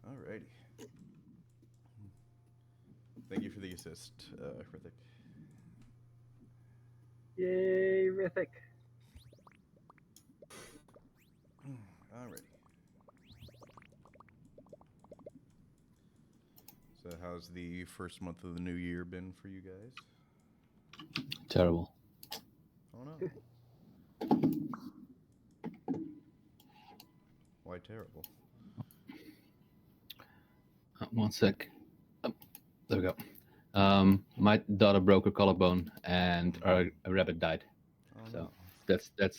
Alrighty. Thank you for the assist, Rithik. Yay, Rithik. Alrighty. So, how's the first month of the new year been for you guys? Terrible. Oh no. Why terrible? One sec. Oh, there we go. My daughter broke her collarbone, and our rabbit died. Oh So no.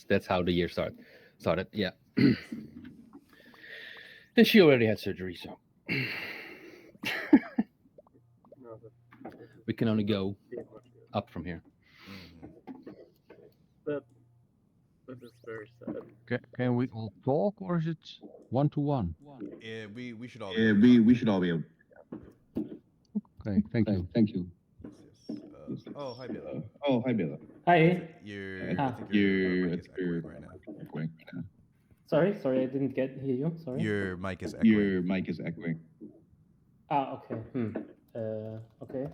that's how the year started. Yeah. I see. And she already had surgery, so No, we can only go yeah, much good. up from here. That is very sad. Can we all talk, or is it 1-to-1? Yeah, we should all. Yeah, we should all be able. Okay, thank you. Thank you. Yes. Oh, hi, Bella. Hi, Bella. Hi. I think your mic is echoing right now. Sorry, I didn't hear you. Sorry. Your mic is echoing. Your mic is echoing. Okay. Okay.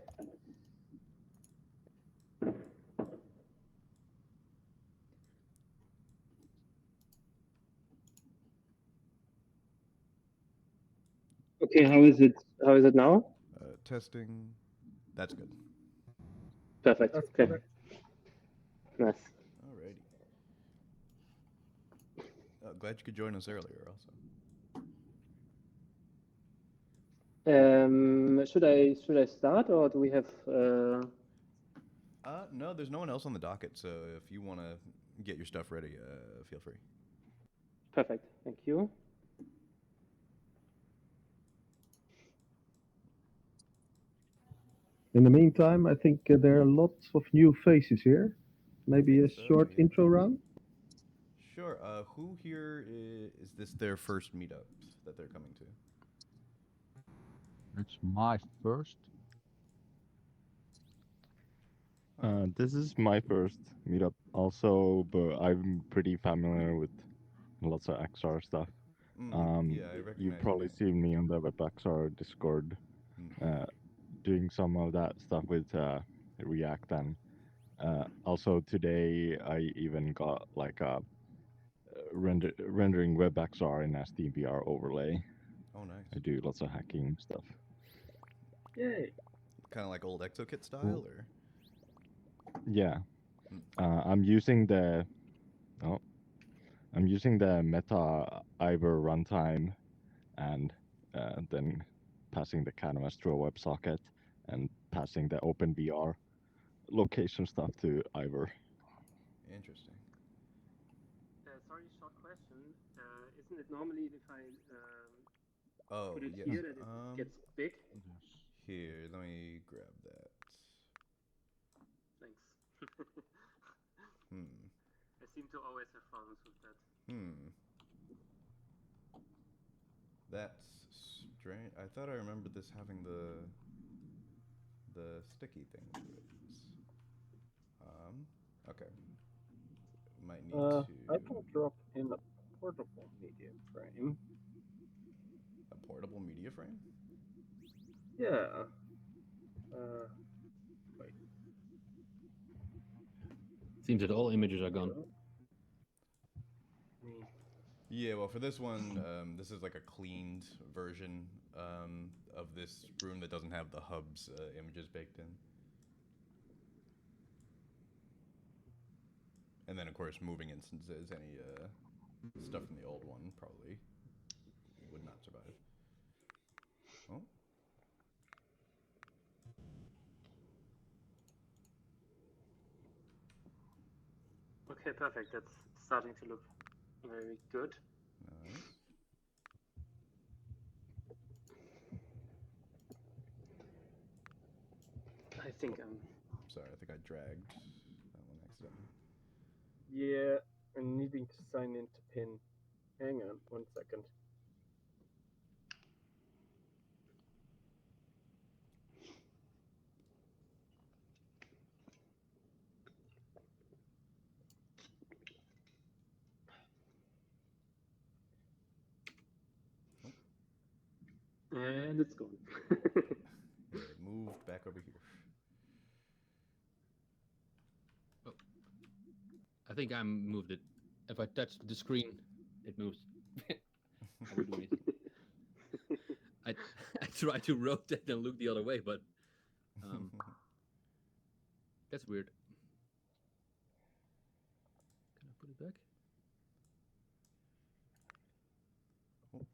Okay, how is it? How is it now? Testing. That's good. Perfect. That's okay. correct. Nice. Alrighty. Glad you could join us earlier. Also. Should I start, or do we have? No, there's no one else on the docket. So if you want to get your stuff ready, feel free. Perfect. Thank you. In the meantime, I think there are lots of new faces here. Maybe a short intro round? Sure. Who here is this their first meetup that they're coming to? It's my first. This is my first meetup also, but I'm pretty familiar with lots of XR stuff. Yeah, I recognize. You've probably seen me on the WebXR Discord doing some of that stuff with React, and also today I even got like a rendering WebXR in a SteamVR overlay. Oh, nice. I do lots of hacking stuff. Yay. Kind of like old ExoKit style, or? Yeah. I'm using the Meta Ivor runtime, and then passing the canvas to a WebSocket and passing the OpenVR location stuff to Ivor. Interesting. Sorry, short question. Isn't it normally if I put it yes. here that it gets big? Here, let me grab that. Thanks. I seem to always have problems with that. That's strange. I thought I remembered this having the sticky thing to it. Okay. Might need to. I can drop in a portable media frame. A portable media frame? Yeah. Wait. Seems that all images are gone. Yeah, well, for this one, this is like a cleaned version of this room that doesn't have the hub's images baked in. And then, of course, moving instances, any stuff from the old one probably would not survive. Oh. Okay, perfect. That's starting to look very good. Nice. I think I'm... Sorry, I think I dragged that one accidentally. Yeah, I'm needing to sign into PIN. Hang on 1 second. And it's gone. It moved back over here. Oh. I think I moved it. If I touch the screen, it moves. I won't do anything. I tried to rotate and look the other way, but that's weird. Can I put it back? Oh,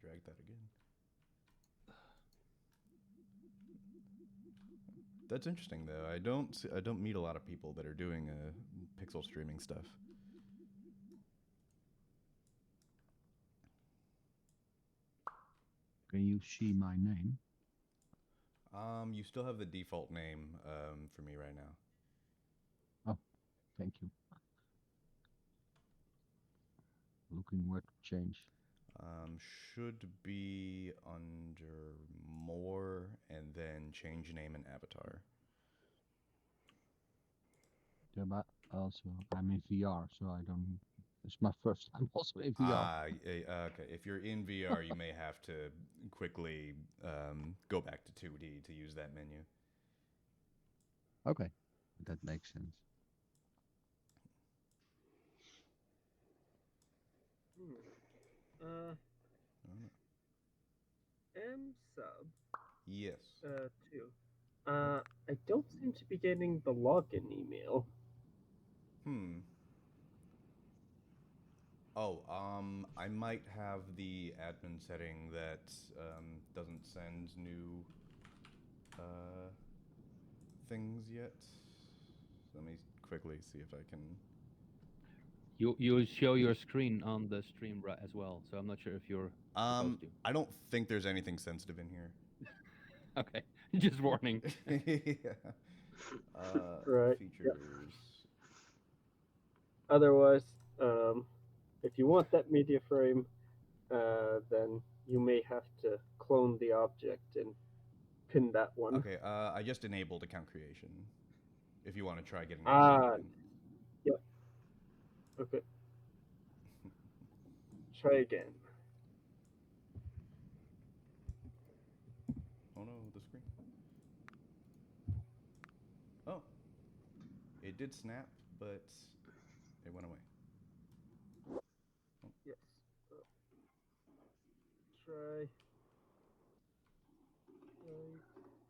drag that again. That's interesting, though. I don't meet a lot of people that are doing pixel streaming stuff. Can you see my name? You still have the default name for me right now. Oh, thank you. Looking where to change. Should be under more and then change name and avatar. Yeah, but also I'm in VR, so I don't. It's my first time also in VR. Okay. If you're in VR, you may have to quickly go back to 2D to use that menu. Okay, that makes sense. M sub. Yes. 2. I don't seem to be getting the login email. Oh, I might have the admin setting that doesn't send new things yet. Let me quickly see if I can. You show your screen on the stream as well, so I'm not sure if you're supposed to. I don't think there's anything sensitive in here. Okay, just warning. Yeah. Right. Features. Yep. Otherwise, if you want that media frame, then you may have to clone the object and pin that one. Okay, I just enabled account creation. If you want to try getting that. Yep. Okay. Try again. Oh no, the screen. Oh. It did snap, but it went away. Oh. Yes. Try.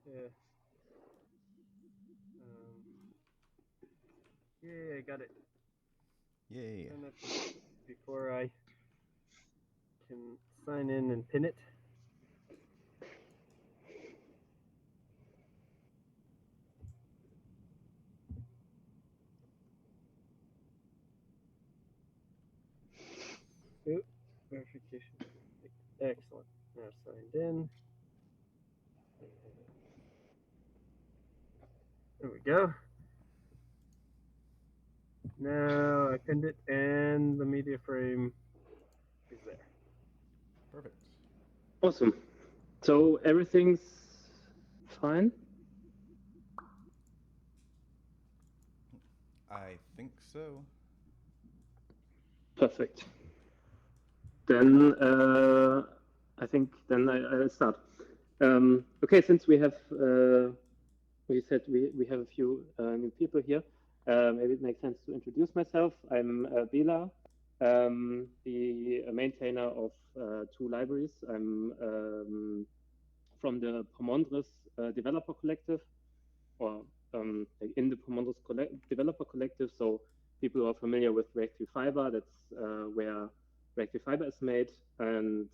Yeah. Yeah, I got it. Yay. Before I can sign in and pin it. Oop, verification. Excellent. Now signed in. There we go. Now I pinned it and the media frame is there. Perfect. Awesome. So everything's fine? I think so. Perfect. Then I think then I'll start. Okay, since we have we said we have a few new people here, maybe it makes sense to introduce myself. I'm Bela, the maintainer of 2 libraries. I'm from the Pomondres Developer Collective, or in the Pomondres Developer Collective. So people who are familiar with React 3 Fiber, that's where React 3 Fiber is made. And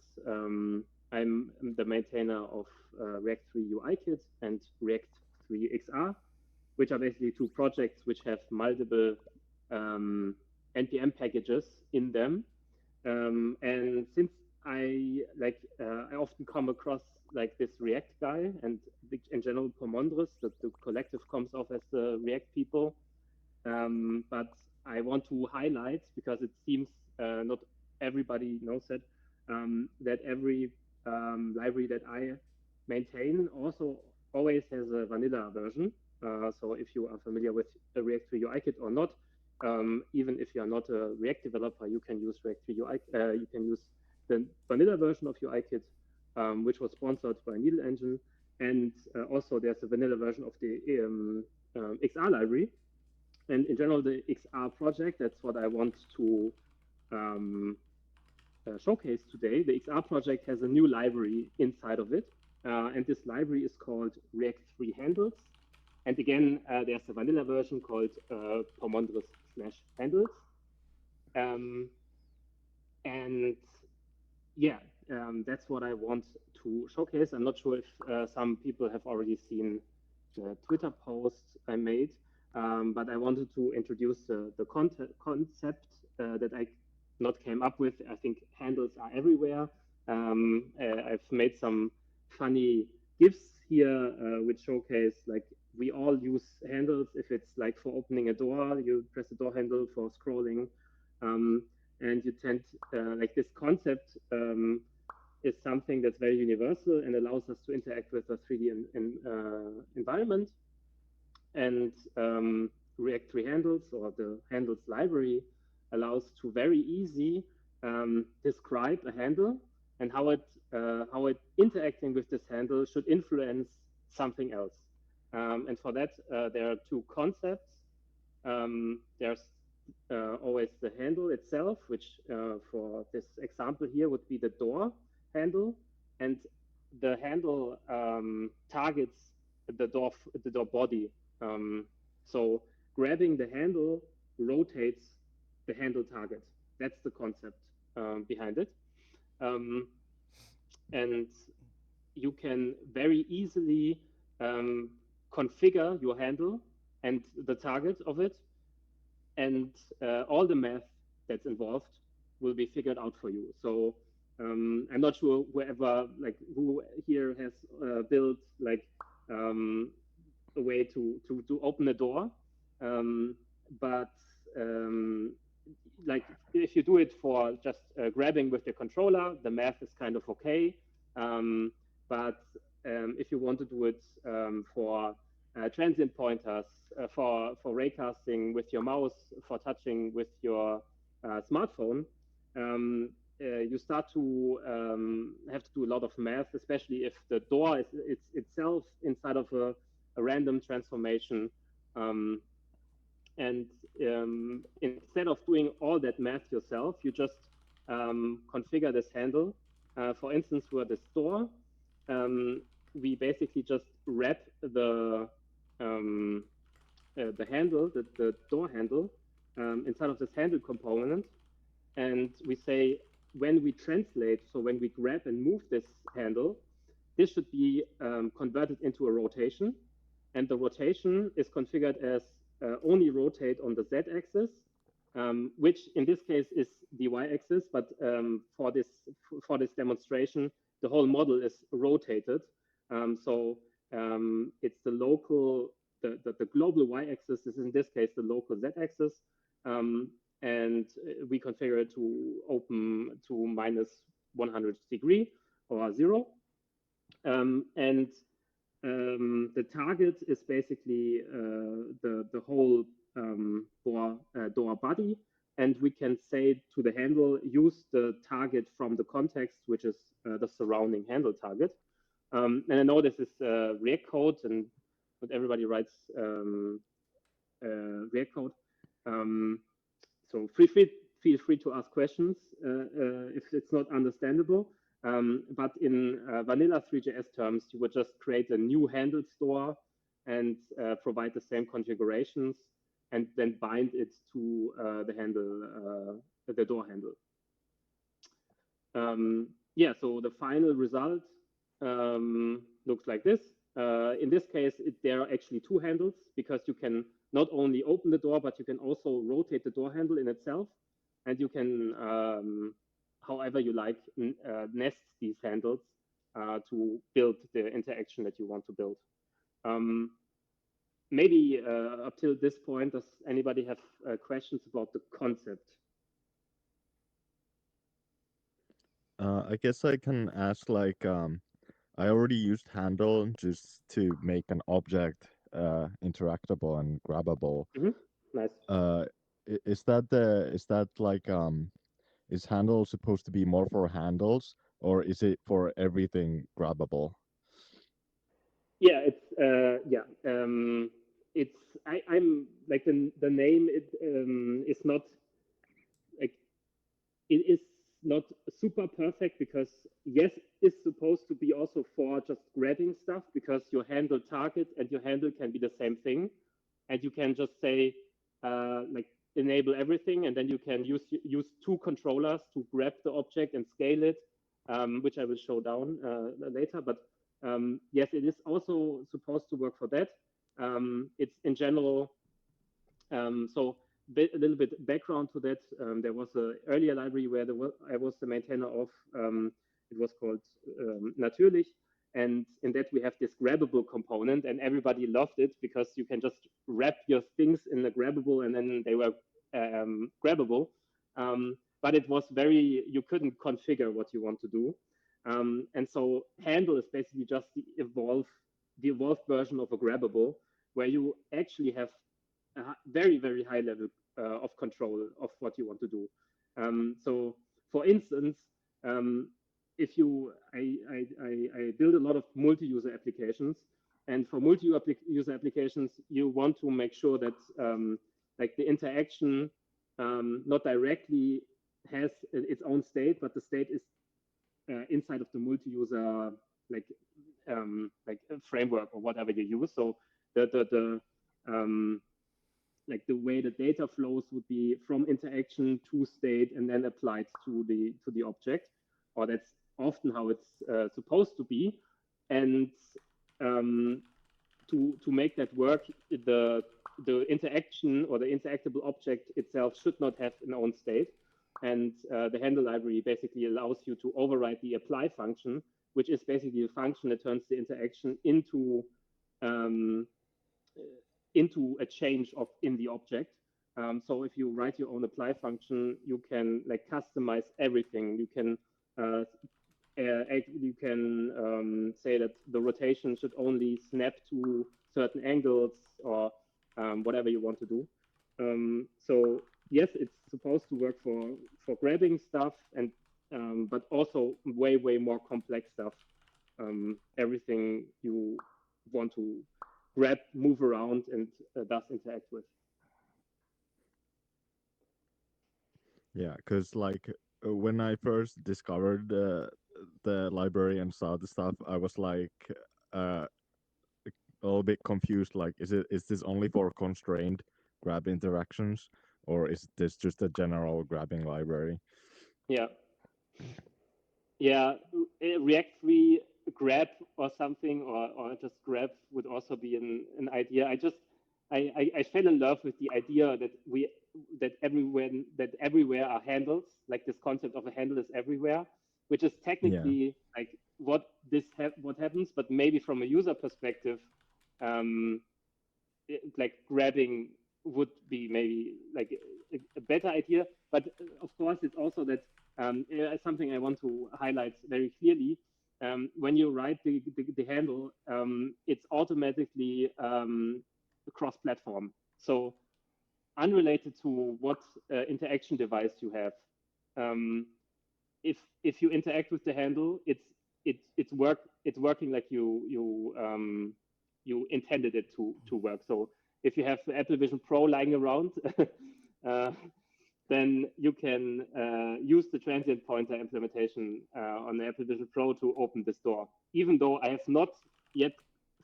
I'm the maintainer of React 3 UI Kit and React 3 XR, which are basically 2 projects which have multiple NPM packages in them. And since I often come across like this React guy, and in general Pomondres, the collective comes off as the React people. But I want to highlight, because it seems not everybody knows it, that every library that I maintain also always has a vanilla version. So if you are familiar with the React 3 UI Kit or not, even if you are not a React developer, you can use React 3 UI. You can use the vanilla version of UI Kit, which was sponsored by Needle Engine. And also there's a vanilla version of the XR library. And in general, the XR project, that's what I want to showcase today. The XR project has a new library inside of it. And this library is called React3 Handles. And again, there's a vanilla version called Pomondres/handles. And yeah, that's what I want to showcase. I'm not sure if some people have already seen the Twitter post I made, but I wanted to introduce the concept that I not came up with. I think handles are everywhere. I've made some funny GIFs here, which showcase like we all use handles. If it's like for opening a door, you press the door handle. For scrolling, and you tend like this concept is something that's very universal and allows us to interact with a 3D environment. And React3 Handles, or the handles library, allows to very easy describe a handle and how it interacting with this handle should influence something else. And for that, there are two concepts. There's always the handle itself, which for this example here would be the door handle, and the handle targets the door body. So grabbing the handle rotates the handle target. That's the concept behind it. And you can very easily configure your handle and the target of it, and all the math that's involved will be figured out for you. So I'm not sure who here has built like a way to open a door, but like if you do it for just grabbing with the controller, the math is kind of okay. But if you want to do it for transient pointers, for raycasting with your mouse, for touching with your smartphone, you start to have to do a lot of math, especially if the door is itself inside of a random transformation. And instead of doing all that math yourself, you just configure this handle. For instance, for this door, we basically just wrap the handle, the door handle, inside of this handle component, and we say when we translate, so when we grab and move this handle, this should be converted into a rotation, and the rotation is configured as only rotate on the z-axis, which in this case is the y-axis, but for this demonstration, the whole model is rotated. So it's the local, the global y-axis is in this case the local z-axis, and we configure it to open to minus 100 degree or 0. And the target is basically the whole door body, and we can say to the handle, use the target from the context, which is the surrounding handle target. And I know this is React code, and not everybody writes React code. So feel free to ask questions if it's not understandable. But in vanilla 3JS terms, you would just create a new handle store and provide the same configurations, and then bind it to the handle, the door handle. Yeah, so the final result looks like this. In this case, there are actually two handles, because you can not only open the door, but you can also rotate the door handle in itself. And you can, however you like, nest these handles to build the interaction that you want to build. Maybe up till this point, does anybody have questions about the concept? I guess I can ask, like, I already used handle just to make an object interactable and grabbable. Nice. Is that like is handle supposed to be more for handles, or is it for everything grabbable? Yeah, it's I'm like the name is not like it is not super perfect because yes, it's supposed to be also for just grabbing stuff because your handle target and your handle can be the same thing, and you can just say like enable everything, and then you can use two controllers to grab the object and scale it, which I will show down later. But yes, it is also supposed to work for that. It's in general so a little bit background to that. There was an earlier library where I was the maintainer of. It was called Natürlich. And in that we have this grabbable component, and everybody loved it because you can just wrap your things in the grabbable, and then they were grabbable. But it was you couldn't configure what you want to do. And so handle is basically just the evolved version of a grabbable, where you actually have a very, very high level of control of what you want to do. So, for instance, if I build a lot of multi-user applications, and for multi-user applications, you want to make sure that like the interaction not directly has its own state, but the state is inside of the multi-user like a framework or whatever you use. So the like the way the data flows would be from interaction to state and then applied to the object, or that's often how it's supposed to be. And to make that work, the interaction or the interactable object itself should not have an own state. And the handle library basically allows you to override the apply function, which is basically a function that turns the interaction into a change in the object. So if you write your own apply function, you can like customize everything. You can say that the rotation should only snap to certain angles or whatever you want to do. So yes, it's supposed to work for grabbing stuff and but also way more complex stuff. Everything you want to grab, move around, and thus interact with. Yeah, because like when I first discovered the library and saw the stuff, I was like a little bit confused. Like, is this only for constrained grab interactions, or is this just a general grabbing library? Yeah. Yeah, React 3 grab or something, or just grab would also be an idea. I fell in love with the idea that everywhere are handles, like this concept of a handle is everywhere, which is technically like what happens, but maybe from a user perspective, like grabbing would be maybe like a better idea. But of course, it's also that something I want to highlight very clearly. When you write the handle, it's automatically cross-platform. So unrelated to what interaction device you have, if you interact with the handle, it's working like you intended it to work. So if you have the Apple Vision Pro lying around, then you can use the transient pointer implementation on the Apple Vision Pro to open this door. Even though I have not yet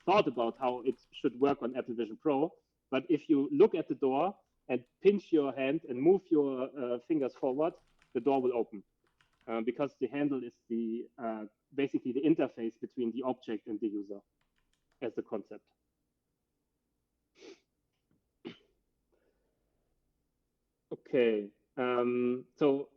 thought about how it should work on Apple Vision Pro, but if you look at the door and pinch your hand and move your fingers forward, the door will open. Because the handle is basically the interface between the object and the user as a concept. Okay, so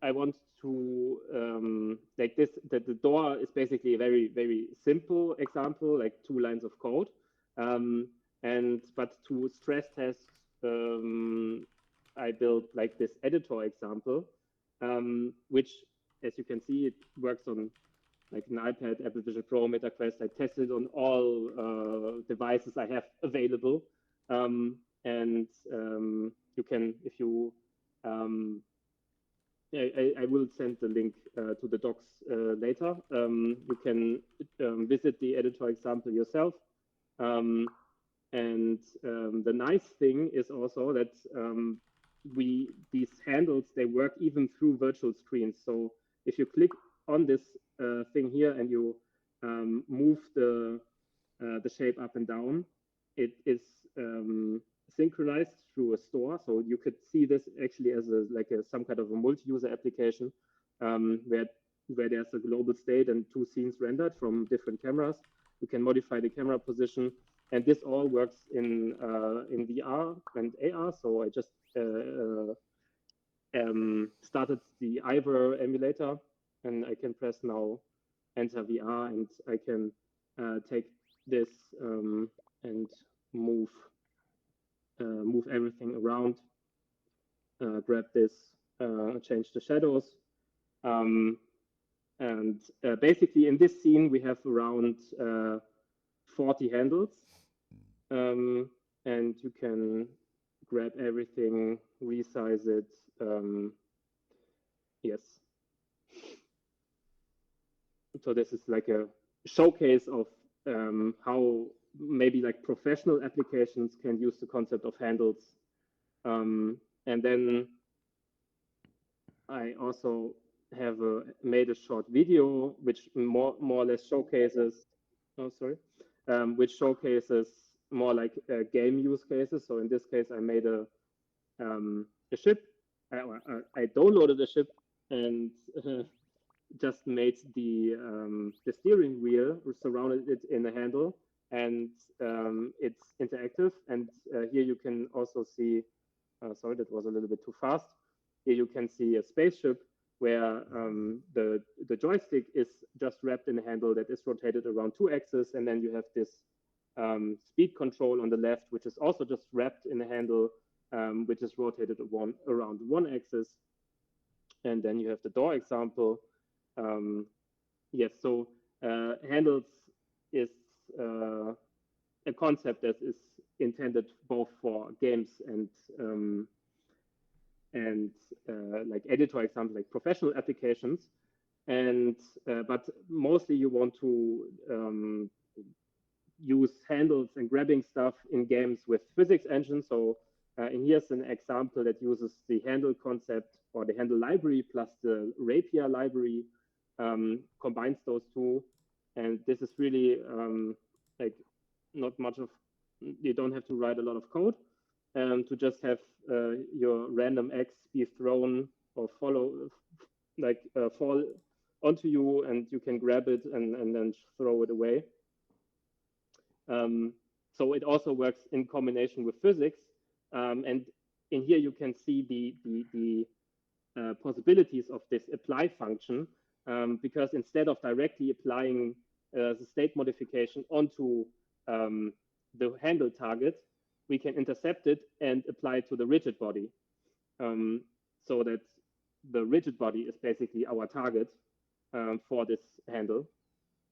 I want to like this, that the door is basically a very simple example, like 2 lines of code. But to stress test, I built like this editor example, which, as you can see, it works on like an iPad, Apple Vision Pro, MetaQuest. I tested on all devices I have available. You can, if you I will send the link to the docs later. You can visit the editor example yourself. And the nice thing is also that these handles, they work even through virtual screens. So if you click on this thing here and you move the shape up and down, it is synchronized through a store. So you could see this actually as some kind of a multi-user application where there's a global state and two scenes rendered from different cameras. You can modify the camera position, and this all works in VR and AR. So I just started the Ivor emulator, and I can press now enter VR, and I can take this and move everything around, grab this, change the shadows. And basically in this scene, we have around 40 handles. And you can grab everything, resize it. Yes. So this is like a showcase of how maybe like professional applications can use the concept of handles. And then I also have made a short video which more or less showcases, which showcases more like game use cases. So in this case, I made a ship. I downloaded a ship and just made the steering wheel, surrounded it in a handle, and it's interactive. And here you can also see, sorry, that was a little bit too fast. Here you can see a spaceship where the joystick is just wrapped in a handle that is rotated around 2 axes, and then you have this speed control on the left, which is also just wrapped in a handle, which is rotated around 1 axis. And then you have the door example. Yes, so handles is a concept that is intended both for games and like editor examples, like professional applications. And but mostly you want to use handles and grabbing stuff in games with physics engine. So and here's an example that uses the handle concept or the handle library plus the rapier library, combines those two. And this is really like not much of, you don't have to write a lot of code to just have your random X be thrown or fall onto you, and you can grab it and then throw it away. So it also works in combination with physics. And in here you can see the possibilities of this apply function, because instead of directly applying the state modification onto the handle target, we can intercept it and apply it to the rigid body, so that the rigid body is basically our target for this handle.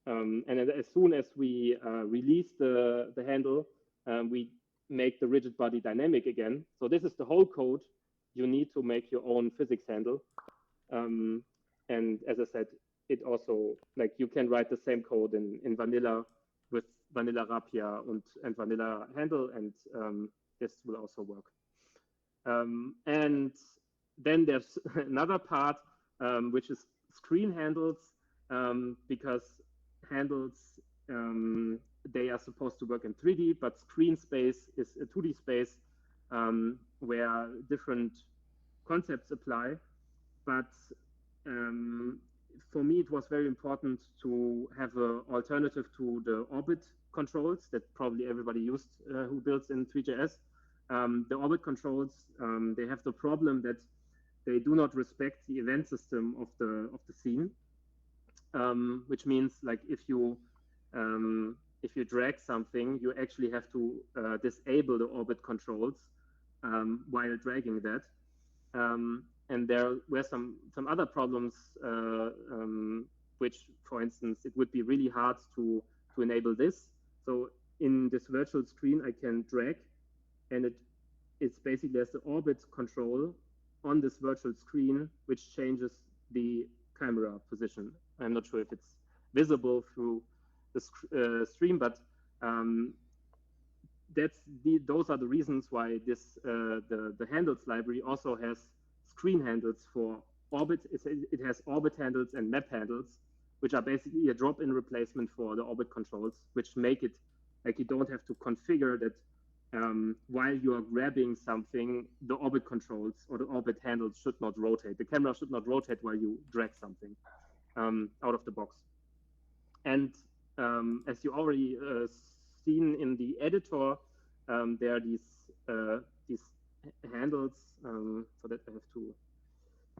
And as soon as we release the handle, we make the rigid body dynamic again. So this is the whole code you need to make your own physics handle. And as I said, it also, like, you can write the same code in vanilla with vanilla rapier and vanilla handle, and this will also work. And then there's another part, which is screen handles, because handles, they are supposed to work in 3D, but screen space is a 2D space where different concepts apply. But for me, it was very important to have an alternative to the orbit controls that probably everybody used who builds in 3JS. The orbit controls, they have the problem that they do not respect the event system of the scene, which means, like, if you drag something, you actually have to disable the orbit controls while dragging that. And there were some other problems, which, for instance, it would be really hard to enable this. So in this virtual screen, I can drag, and it's basically there's the orbit control on this virtual screen, which changes the camera position. I'm not sure if it's visible through the stream, but those are the reasons why this the handles library also has screen handles for orbit. It has orbit handles and map handles, which are basically a drop-in replacement for the orbit controls, which make it like you don't have to configure that while you are grabbing something, the orbit controls or the orbit handles should not rotate. The camera should not rotate while you drag something out of the box. And as you already seen in the editor, there are these handles. For that, I have to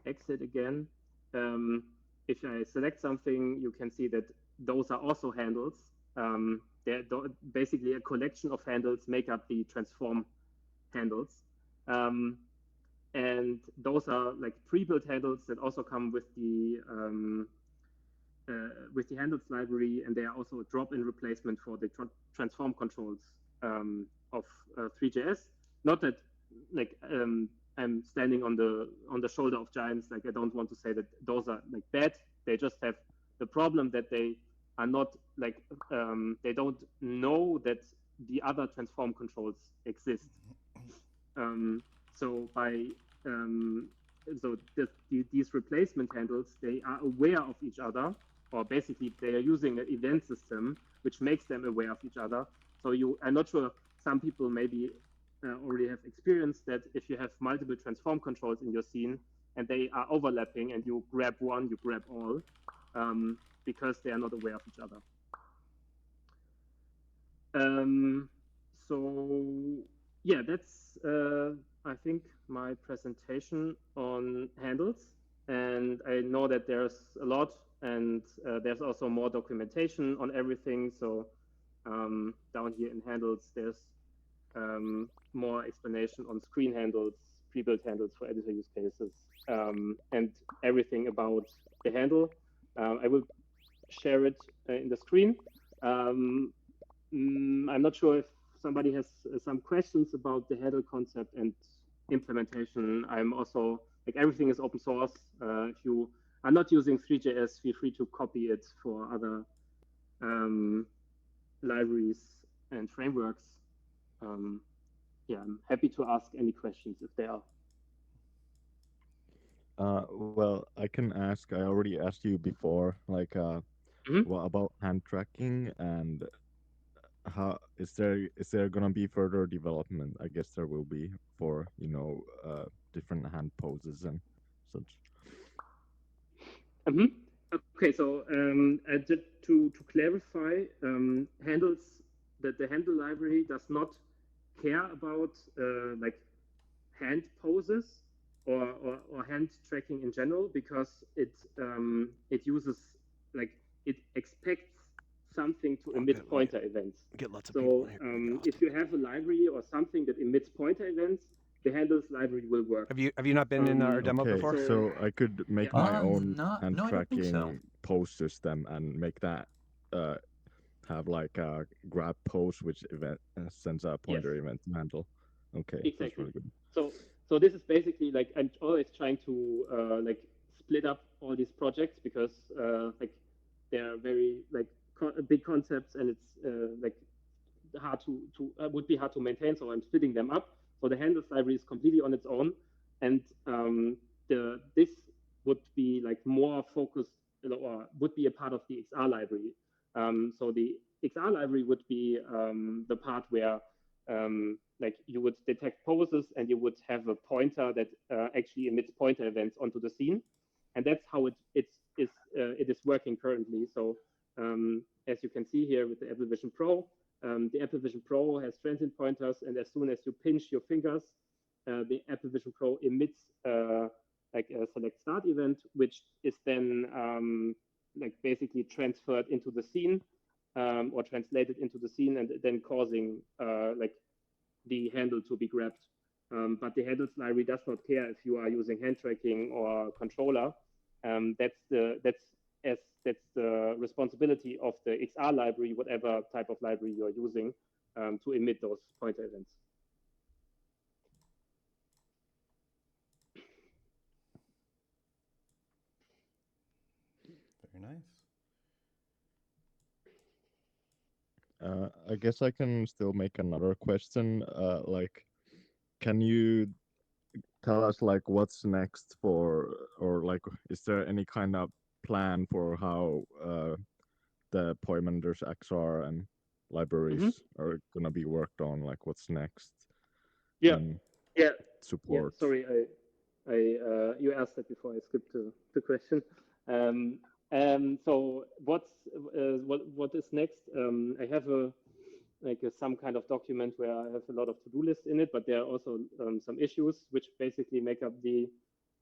exit again. If I select something, you can see that those are also handles. They're basically a collection of handles make up the transform handles. And those are like pre-built handles that also come with the handles library, and they are also a drop-in replacement for the transform controls of 3JS. Not that like I'm standing on the shoulder of giants. Like I don't want to say that those are like bad. They just have the problem that they are not like they don't know that the other transform controls exist. So by these replacement handles, they are aware of each other, or basically they are using an event system which makes them aware of each other. So I'm not sure, some people maybe already have experienced that if you have multiple transform controls in your scene and they are overlapping and you grab one, you grab all, because they are not aware of each other. So yeah, that's I think my presentation on handles. And I know that there's a lot, and there's also more documentation on everything. So down here in handles, there's more explanation on screen handles, pre-built handles for editor use cases, and everything about the handle. I will share it in the screen. I'm not sure if somebody has some questions about the handle concept and implementation. I'm also, like, everything is open source. If you are not using 3JS, feel free to copy it for other libraries and frameworks. Yeah, I'm happy to ask any questions if there are. Well, I can ask. I already asked you before, like, what about hand tracking, and how is there gonna be further development? I guess there will be for different hand poses and such. Okay, so just to clarify, handles that the handle library does not care about like hand poses or hand tracking in general, because it uses, like, it expects something to emit pointer events. So if you have a library or something that emits pointer events, the handles library will work. Have you not been in our demo before? So I could make my own hand tracking pose system and make that have like a grab pose which event sends a pointer event to handle. Okay, exactly. That's really good. So this is basically, like, I'm always trying to like split up all these projects, because like they're very like big concepts, and it's like hard to would be hard to maintain. So I'm splitting them up. So the handles library is completely on its own, and this would be like more focused, or would be a part of the XR library. So the XR library would be the part where like you would detect poses and you would have a pointer that actually emits pointer events onto the scene, and that's how it is working currently. So as you can see here with the Apple Vision Pro, the Apple Vision Pro has transient pointers, and as soon as you pinch your fingers, the Apple Vision Pro emits like a select start event, which is then like basically transferred into the scene, or translated into the scene, and then causing like the handle to be grabbed. But the handles library does not care if you are using hand tracking or controller. That's the responsibility of the XR library, whatever type of library you are using, to emit those pointer events. Very nice. I guess I can still make another question. Like, can you tell us like what's next for, or like, is there any kind of plan for how the Poimanders XR and libraries are gonna be worked on? Like, what's next? Yeah, in yeah, support? Yeah. Sorry, you asked that before I skipped to the question. So what is next? I have some kind of document where I have a lot of to-do lists in it, but there are also some issues which basically make up the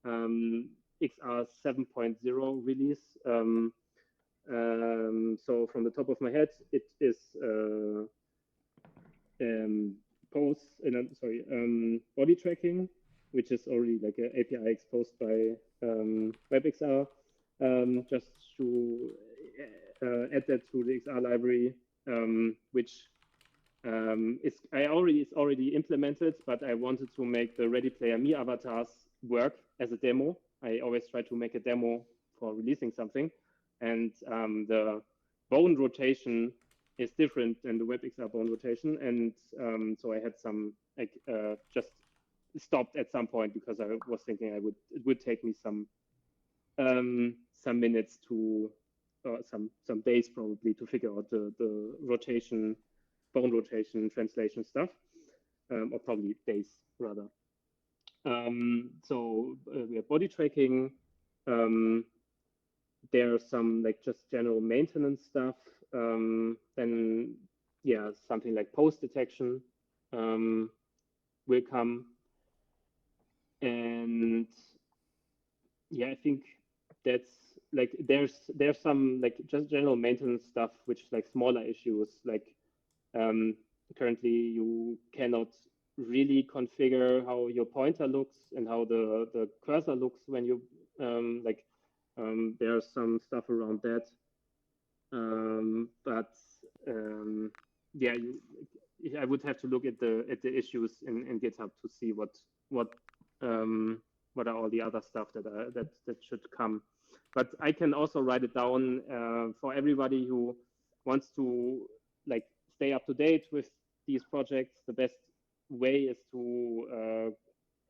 XR 7.0 release. So from the top of my head, it is body tracking, which is already like an API exposed by WebXR. Just to add that to the XR library, which is already implemented, but I wanted to make the Ready Player Me avatars work as a demo. I always try to make a demo for releasing something, and the bone rotation is different than the WebXR bone rotation, and so I had some just stopped at some point because I was thinking it would take me some minutes to some days probably to figure out the bone rotation translation stuff, or probably days rather. So we have body tracking. There's some like just general maintenance stuff. Then yeah, something like post detection will come. And yeah, I think that's like there's some like just general maintenance stuff, which is like smaller issues. Like currently you cannot really configure how your pointer looks and how the cursor looks when you there's some stuff around that. But yeah, I would have to look at the issues in GitHub to see what are all the other stuff that should come. But I can also write it down for everybody who wants to like stay up to date with these projects. The best way is to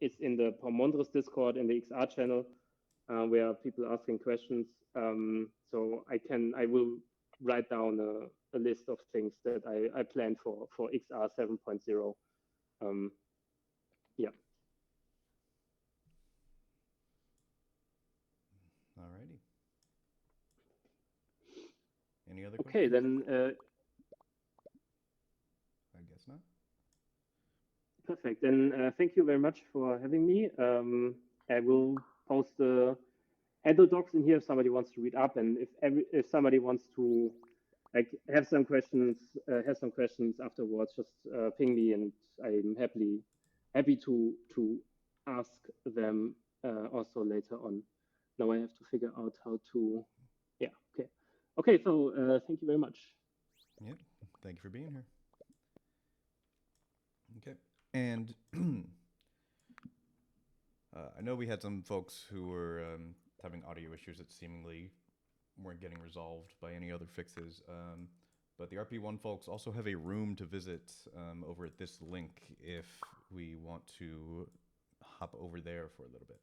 is in the Pomondres Discord in the XR channel, where people are asking questions. So I will write down a list of things that I plan for XR 7.0. Yeah. Alrighty. Any other Okay, questions? then. I guess not. Perfect. Then thank you very much for having me. I will post the handle docs in here if somebody wants to read up, and if somebody wants to like have some questions afterwards, just ping me, and I'm happy to ask them also later on. Now I have to figure out how to. Yeah. Okay. So thank you very much. Yep. Thank you for being here. Okay. And I know we had some folks who were having audio issues that seemingly weren't getting resolved by any other fixes. But the RP1 folks also have a room to visit over at this link if we want to hop over there for a little bit.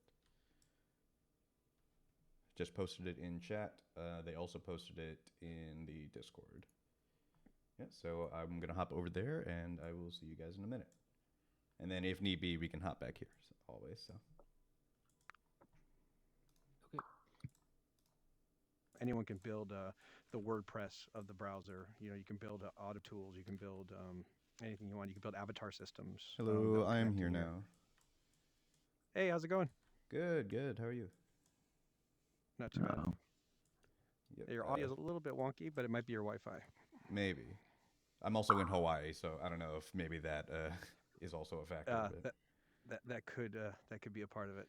Just posted it in chat. They also posted it in the Discord. Yeah, so I'm going to hop over there, and I will see you guys in a minute. And then if need be, we can hop back here, always. So. Okay. Anyone can build the WordPress of the browser. You know, you can build auto tools. You can build anything you want. You can build avatar systems. Hello, I am here now. Hey, how's it going? Good. How are you? Not too bad. Yep, Your audio is a little bit wonky, but it might be your Wi-Fi. Maybe. I'm also in Hawaii, so I don't know if maybe that is also a factor. That could be a part of it.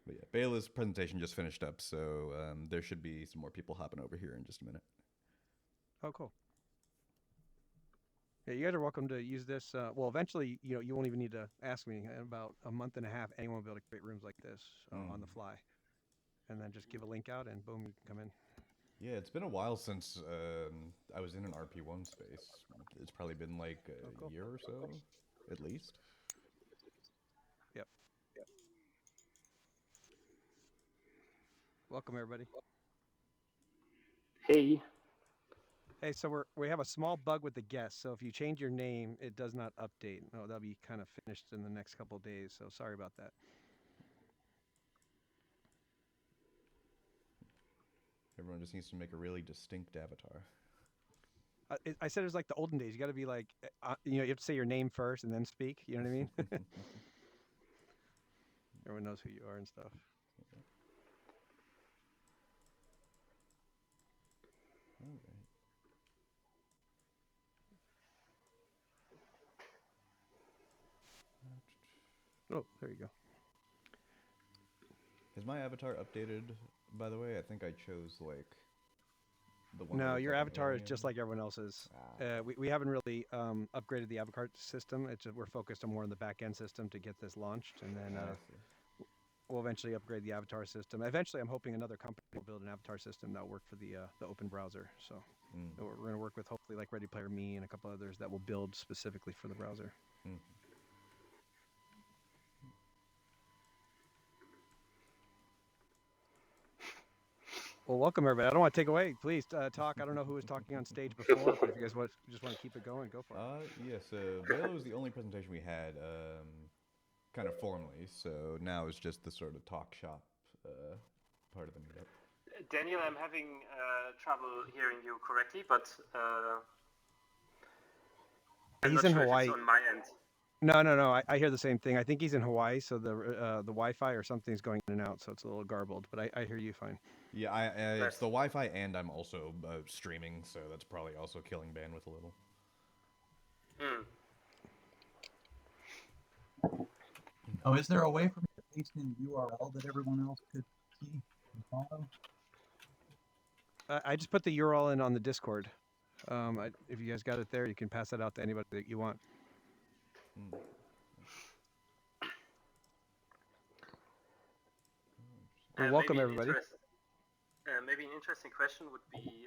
But yeah, Bela's presentation just finished up, so there should be some more people hopping over here in just a minute. Oh, cool. Yeah, you guys are welcome to use this. Well, eventually, you won't even need to ask me. In about a month and a half, anyone will be able to create rooms like this on the fly. And then just give a link out, and boom, you can come in. Yeah, it's been a while since I was in an RP1 space. It's probably been like a cool. year or so, at least. Yep. Welcome everybody. Hey. Hey, so we have a small bug with the guest. So if you change your name, it does not update. No, that'll be kind of finished in the next couple of days. So sorry about that. Everyone just needs to make a really distinct avatar. I said it was like the olden days. You got to be like, you have to say your name first and then speak. You know what I mean? Everyone knows who you are and stuff. All right. Oh, there you go. Is my avatar updated, by the way? I think I chose like the one. No, that your looks like an avatar is alien. just like everyone else's. Ah. We haven't really upgraded the avatar system. It's just, we're focused on more on the back end system to get this launched, and then I see. we'll eventually upgrade the avatar system. Eventually, I'm hoping another company will build an avatar system that'll work for the open browser. So we're going to work with hopefully like Ready Player Me and a couple others that will build specifically for the browser. Well, welcome everybody. I don't want to take away. Please talk. I don't know who was talking on stage before, but if you guys just want to keep it going, go for it. Yes. Baylor was the only presentation we had, kind of formally. So now it's just the sort of talk shop part of the meetup. Daniel, I'm having trouble hearing you correctly, but He's in Hawaii. It's on my end. No. I hear the same thing. I think he's in Hawaii, so the Wi-Fi or something's going in and out, so it's a little garbled. But I hear you fine. Yeah, it's the Wi-Fi, and I'm also streaming, so that's probably also killing bandwidth a little. Oh, is there a way for me to paste in URL that everyone else could see and follow? I just put the URL in on the Discord. If you guys got it there, you can pass that out to anybody that you want. Well, welcome everybody. Maybe an interesting question would be,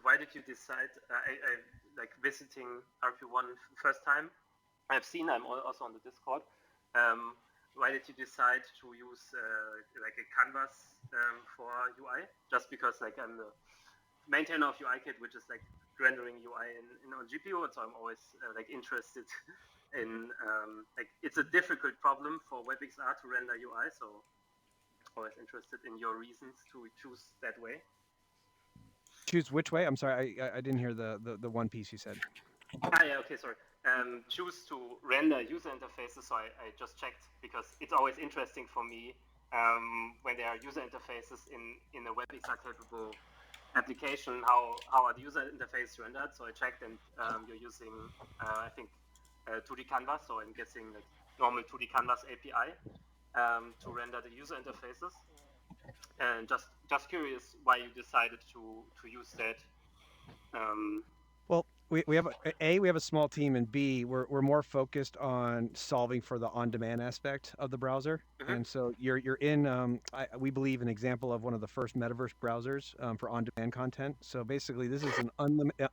why did you decide? I like visiting RP1 first time. I'm also on the Discord. Why did you decide to use like a canvas for UI? Just because like I'm the maintainer of UIKit, which is like rendering UI on GPU, so I'm always like interested in like it's a difficult problem for WebXR to render UI, so always interested in your reasons to choose that way. Choose which way? I'm sorry, I didn't hear the one piece you said. Yeah, okay, sorry. Choose to render user interfaces. So I just checked because it's always interesting for me when there are user interfaces in a WebXR capable application. How are the user interface rendered? So I checked, and you're using I think 2D Canvas. So I'm guessing like normal 2D Canvas API to render the user interfaces. And just curious why you decided to use that. Well, we have a small team, and B, we're more focused on solving for the on-demand aspect of the browser. And so you're in we believe an example of one of the first metaverse browsers for on-demand content. So basically, this is an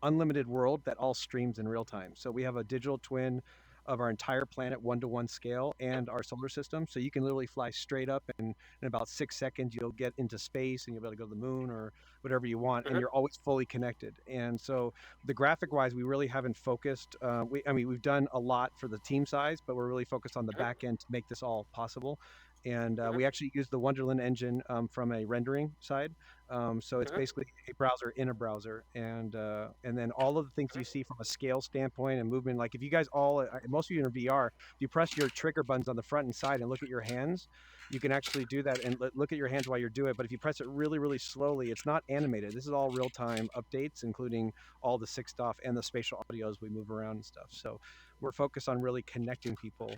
unlimited world that all streams in real time. So we have a digital twin of our entire planet 1-to-1 scale and our solar system. So you can literally fly straight up, and in about 6 seconds you'll get into space and you'll be able to go to the moon or whatever you want, and you're always fully connected. And so the graphic wise, we really haven't focused. We've done a lot for the team size, but we're really focused on the back end to make this all possible. And we actually use the Wonderland engine from a rendering side. So it's basically a browser in a browser, and then all of the things you see from a scale standpoint and movement. Like if you guys most of you in VR, if you press your trigger buttons on the front and side and look at your hands, you can actually do that and look at your hands while you're doing it. But if you press it really, really slowly, it's not animated. This is all real-time updates, including all the sick stuff and the spatial audio as we move around and stuff. So we're focused on really connecting people.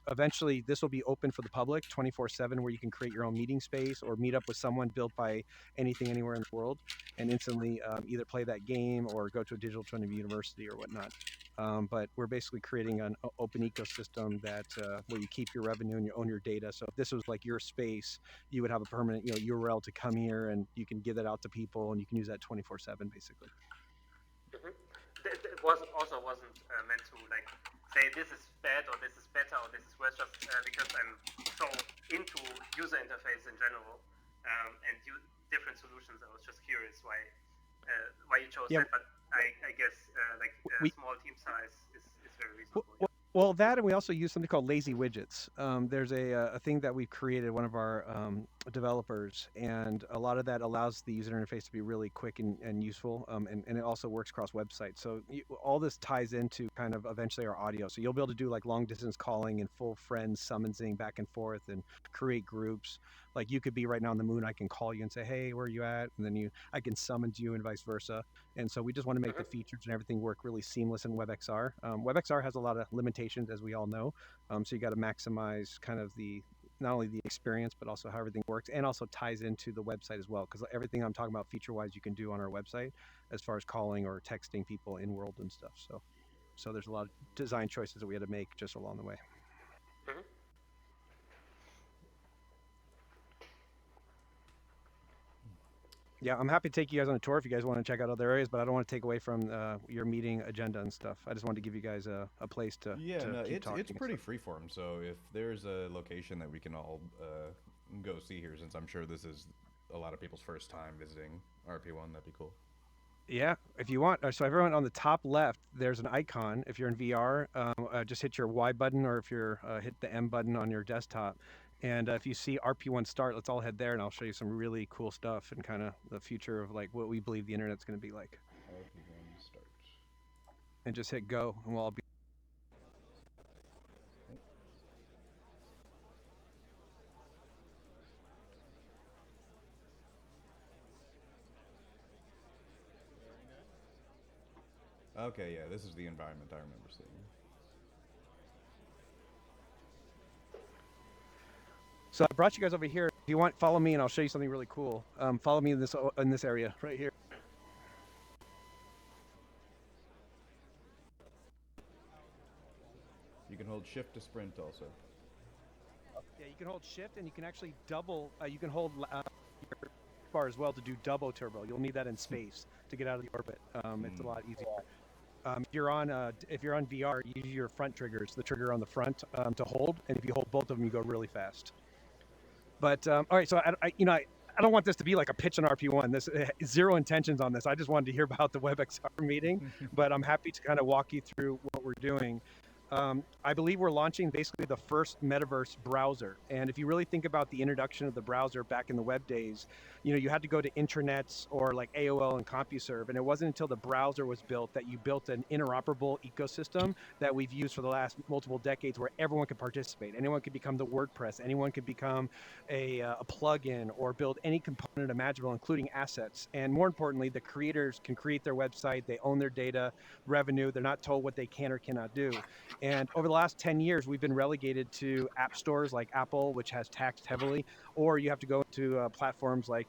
Eventually, this will be open for the public 24/7, where you can create your own meeting space or meet up with someone built by anything anywhere in the world and instantly either play that game or go to a digital twin of university or whatnot. But we're basically creating an open ecosystem that where you keep your revenue and you own your data. So if this was like your space, you would have a permanent URL to come here, and you can give that out to people, and you can use that 24/7 basically. It wasn't meant to like say this is bad or this is better or this is worse, just because I'm so into user interface in general and different solutions. I was just curious why you chose that, but I guess small team size is very reasonable. Well, that, and we also use something called lazy widgets. There's a thing that we've created, one of our developers, and a lot of that allows the user interface to be really quick and useful, and it also works across websites. So all this ties into kind of eventually our audio. So you'll be able to do like long distance calling and full friends summonsing back and forth and create groups. Like you could be right now on the moon, I can call you and say, hey, where are you at? And then I can summons you and vice versa. And so we just want to make the features and everything work really seamless in WebXR. WebXR has a lot of limitations, as we all know. So you got to maximize kind of not only the experience, but also how everything works, and also ties into the website as well. Because everything I'm talking about feature-wise, you can do on our website as far as calling or texting people in world and stuff. So there's a lot of design choices that we had to make just along the way. Yeah, I'm happy to take you guys on a tour if you guys want to check out other areas, but I don't want to take away from your meeting agenda and stuff. I just wanted to give you guys a place to keep talking. It's pretty freeform. So if there's a location that we can all go see here, since I'm sure this is a lot of people's first time visiting RP1, that'd be cool. Yeah, if you want. So everyone on the top left, there's an icon. If you're in VR, just hit your Y button, or if you're hit the M button on your desktop. And if you see RP1 start, let's all head there, and I'll show you some really cool stuff and kind of the future of like what we believe the internet's going to be like. RP1 start. And just hit go, and we'll all be. Okay, yeah, this is the environment I remember seeing. So I brought you guys over here. If you want, follow me, and I'll show you something really cool. Follow me in this area right here. You can hold shift to sprint also. Yeah, you can hold shift, and you can actually double. You can hold your bar as well to do double turbo. You'll need that in space to get out of the orbit. It's a lot easier. If you're on VR, you use your front triggers, the trigger on the front to hold, and if you hold both of them, you go really fast. But all right, so I don't want this to be like a pitch on RP1. This zero intentions on this. I just wanted to hear about the WebXR meeting, but I'm happy to kind of walk you through what we're doing. I believe we're launching basically the first metaverse browser. And if you really think about the introduction of the browser back in the web days, you had to go to intranets or like AOL and CompuServe. And it wasn't until the browser was built that you built an interoperable ecosystem that we've used for the last multiple decades, where everyone could participate. Anyone could become the WordPress. Anyone could become a plugin or build any component imaginable, including assets. And more importantly, the creators can create their website. They own their data, revenue. They're not told what they can or cannot do. And over the last 10 years, we've been relegated to app stores like Apple, which has taxed heavily, or you have to go to platforms like,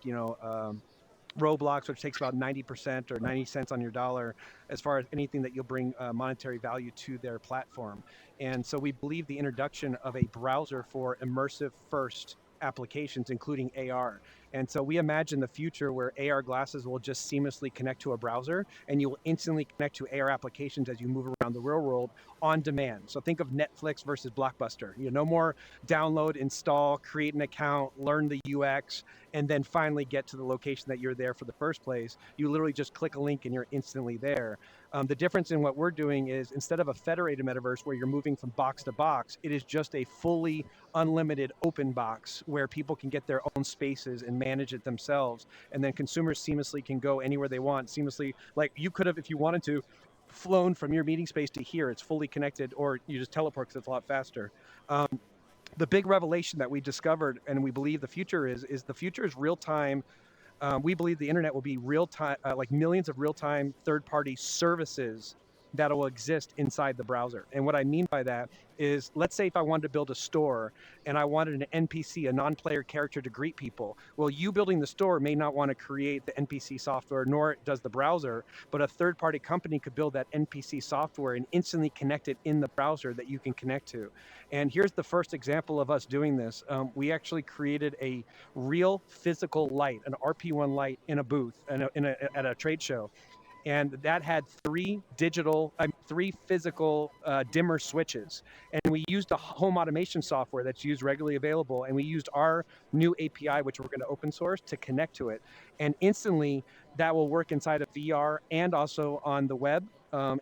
Roblox, which takes about 90% or 90 cents on your dollar as far as anything that you'll bring monetary value to their platform. And so we believe the introduction of a browser for immersive first applications, including AR. And so we imagine the future where AR glasses will just seamlessly connect to a browser, and you will instantly connect to AR applications as you move around the real world on demand. So think of Netflix versus Blockbuster. No more download, install, create an account, learn the UX, and then finally get to the location that you're there for the first place. You literally just click a link and you're instantly there. The difference in what we're doing is, instead of a federated metaverse where you're moving from box to box, it is just a fully unlimited open box where people can get their own spaces and manage it themselves. And then consumers seamlessly can go anywhere they want seamlessly. Like you could have, if you wanted to, flown from your meeting space to here. It's fully connected, or you just teleport because it's a lot faster. The big revelation that we discovered, and we believe the future is the future is real time. We believe the internet will be real time, like millions of real time third party services that will exist inside the browser. And what I mean by that is, let's say if I wanted to build a store and I wanted an NPC, a non-player character, to greet people. Well, you building the store may not want to create the NPC software, nor does the browser, but a third-party company could build that NPC software and instantly connect it in the browser that you can connect to. And here's the first example of us doing this. We actually created a real physical light, an RP1 light, in a booth at a trade show, and that had three physical dimmer switches. And we used a home automation software that's used regularly available, and we used our new API, which we're going to open source, to connect to it. And instantly, that will work inside of VR and also on the web.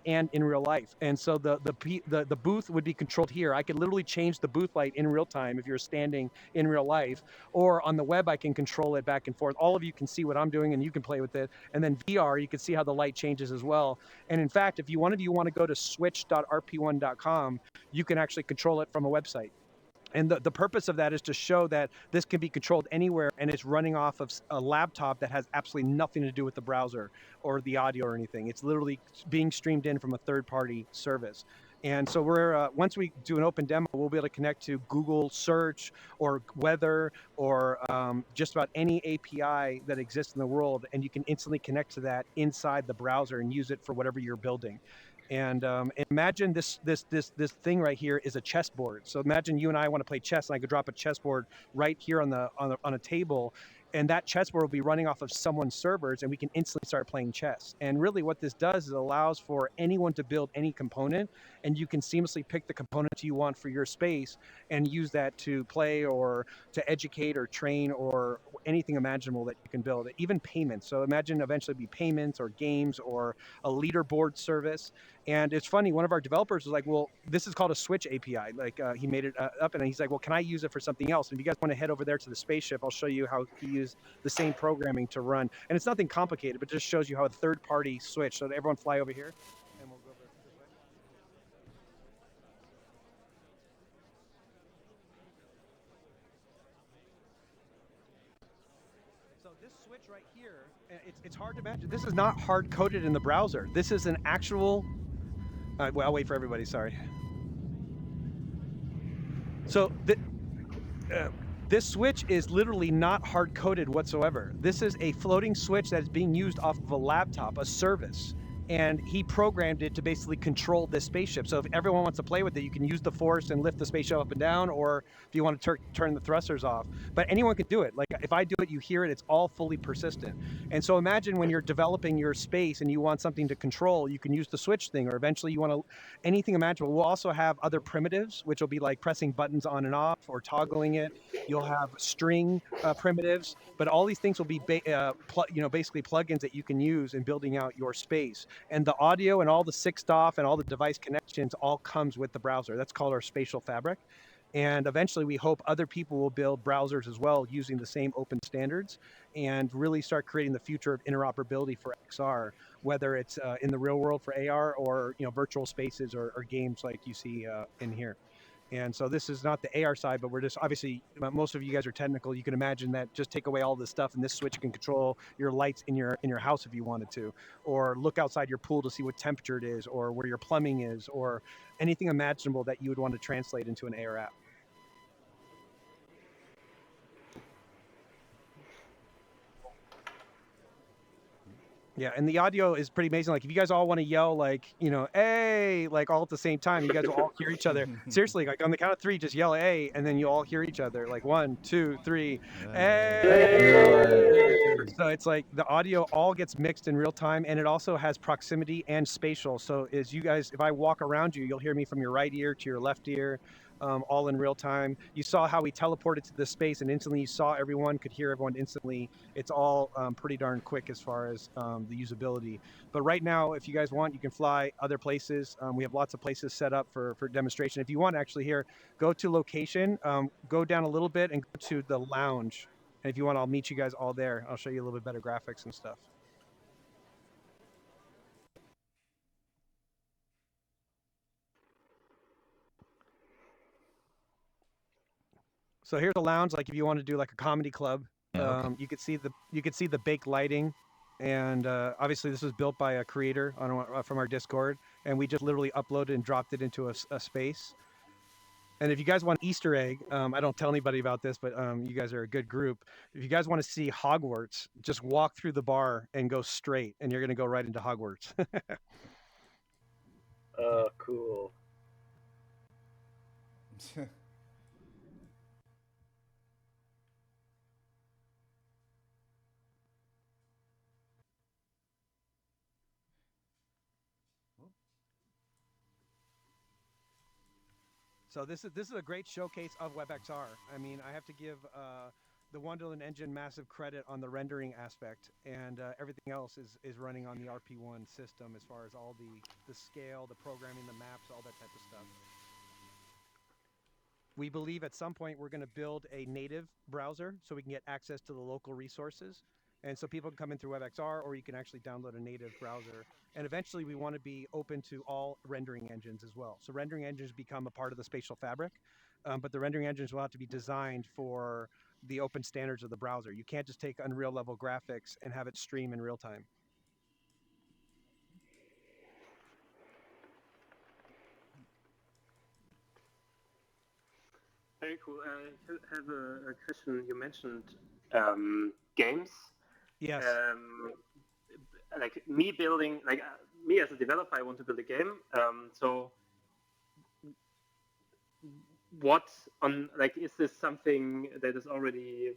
And in real life. And so the booth would be controlled here. I could literally change the booth light in real time if you're standing in real life, or on the web I can control it back and forth. All of you can see what I'm doing and you can play with it. And then VR, you can see how the light changes as well. And in fact, if you want to go to switch.rp1.com, you can actually control it from a website. And the purpose of that is to show that this can be controlled anywhere, and it's running off of a laptop that has absolutely nothing to do with the browser or the audio or anything. It's literally being streamed in from a third-party service. And so we're once we do an open demo, we'll be able to connect to Google Search or weather or just about any API that exists in the world, and you can instantly connect to that inside the browser and use it for whatever you're building. And imagine this thing right here is a chessboard. So imagine you and I want to play chess, and I could drop a chessboard right here on a table, and that chessboard will be running off of someone's servers, and we can instantly start playing chess. And really what this does is it allows for anyone to build any component, and you can seamlessly pick the components you want for your space and use that to play or to educate or train or anything imaginable that you can build, even payments. So imagine eventually be payments or games or a leaderboard service. And it's funny, one of our developers was like, well, this is called a Switch API. Like he made it up, and he's like, well, can I use it for something else? And if you guys want to head over there to the spaceship, I'll show you how he used the same programming to run. And it's nothing complicated, but just shows you how a third-party Switch. So everyone fly over here, and we'll go over this way. So this switch right here, it's hard to imagine. This is not hard-coded in the browser. This is an actual... well, I'll wait for everybody, sorry. So this switch is literally not hard-coded whatsoever. This is a floating switch that is being used off of a laptop, a service. And he programmed it to basically control this spaceship. So if everyone wants to play with it, you can use the force and lift the spaceship up and down, or if you want to turn the thrusters off. But anyone can do it. Like if I do it, you hear it, it's all fully persistent. And so imagine when you're developing your space and you want something to control, you can use the switch thing, or eventually you want to, anything imaginable. We'll also have other primitives, which will be like pressing buttons on and off or toggling it. You'll have string primitives, but all these things will be basically plugins that you can use in building out your space. And the audio and all the SIGST off and all the device connections all comes with the browser. That's called our spatial fabric. And eventually we hope other people will build browsers as well using the same open standards and really start creating the future of interoperability for XR, whether it's in the real world for AR or virtual spaces or games like you see in here. And so this is not the AR side, but we're just obviously, most of you guys are technical. You can imagine that just take away all this stuff and this switch can control your lights in your house if you wanted to, or look outside your pool to see what temperature it is, or where your plumbing is, or anything imaginable that you would want to translate into an AR app. Yeah, and the audio is pretty amazing. Like, if you guys all want to yell, like, hey, like all at the same time, you guys will all hear each other. Seriously, like on the count of three, just yell hey, and then you all hear each other. Like 1, 2, 3, hey! So it's like the audio all gets mixed in real time, and it also has proximity and spatial. So as you guys, if I walk around you, you'll hear me from your right ear to your left ear. All in real time. You saw how we teleported to the space and instantly you saw everyone, could hear everyone instantly. It's all pretty darn quick as far as the usability. But right now, if you guys want, you can fly other places. We have lots of places set up for demonstration. If you want actually here, go to location, go down a little bit and go to the lounge. And if you want, I'll meet you guys all there. I'll show you a little bit better graphics and stuff. So here's a lounge. Like if you want to do like a comedy club, Okay. you could see the baked lighting. And obviously, this was built by a creator from our Discord, and we just literally uploaded and dropped it into a space. And if you guys want Easter egg, I don't tell anybody about this, but you guys are a good group. If you guys want to see Hogwarts, just walk through the bar and go straight, and you're going to go right into Hogwarts. Cool. So this is a great showcase of WebXR. I mean, I have to give the Wonderland engine massive credit on the rendering aspect, and everything else is running on the RP1 system as far as all the scale, the programming, the maps, all that type of stuff. We believe at some point we're going to build a native browser so we can get access to the local resources. And so people can come in through WebXR, or you can actually download a native browser. And eventually we want to be open to all rendering engines as well. So rendering engines become a part of the spatial fabric, but the rendering engines will have to be designed for the open standards of the browser. You can't just take Unreal level graphics and have it stream in real time. Very cool. I have a question. You mentioned games. Yes. Like me building, me as a developer, I want to build a game. So what on is this something that is already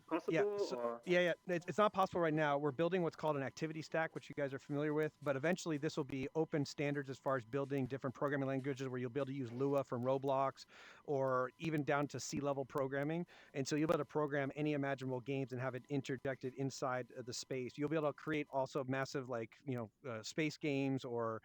possible? Yeah. It's not possible right now. We're building what's called an activity stack, which you guys are familiar with, but eventually this will be open standards as far as building different programming languages where you'll be able to use Lua from Roblox, or even down to C-level programming. And so you'll be able to program any imaginable games and have it interjected inside the space. You'll be able to create also massive space games or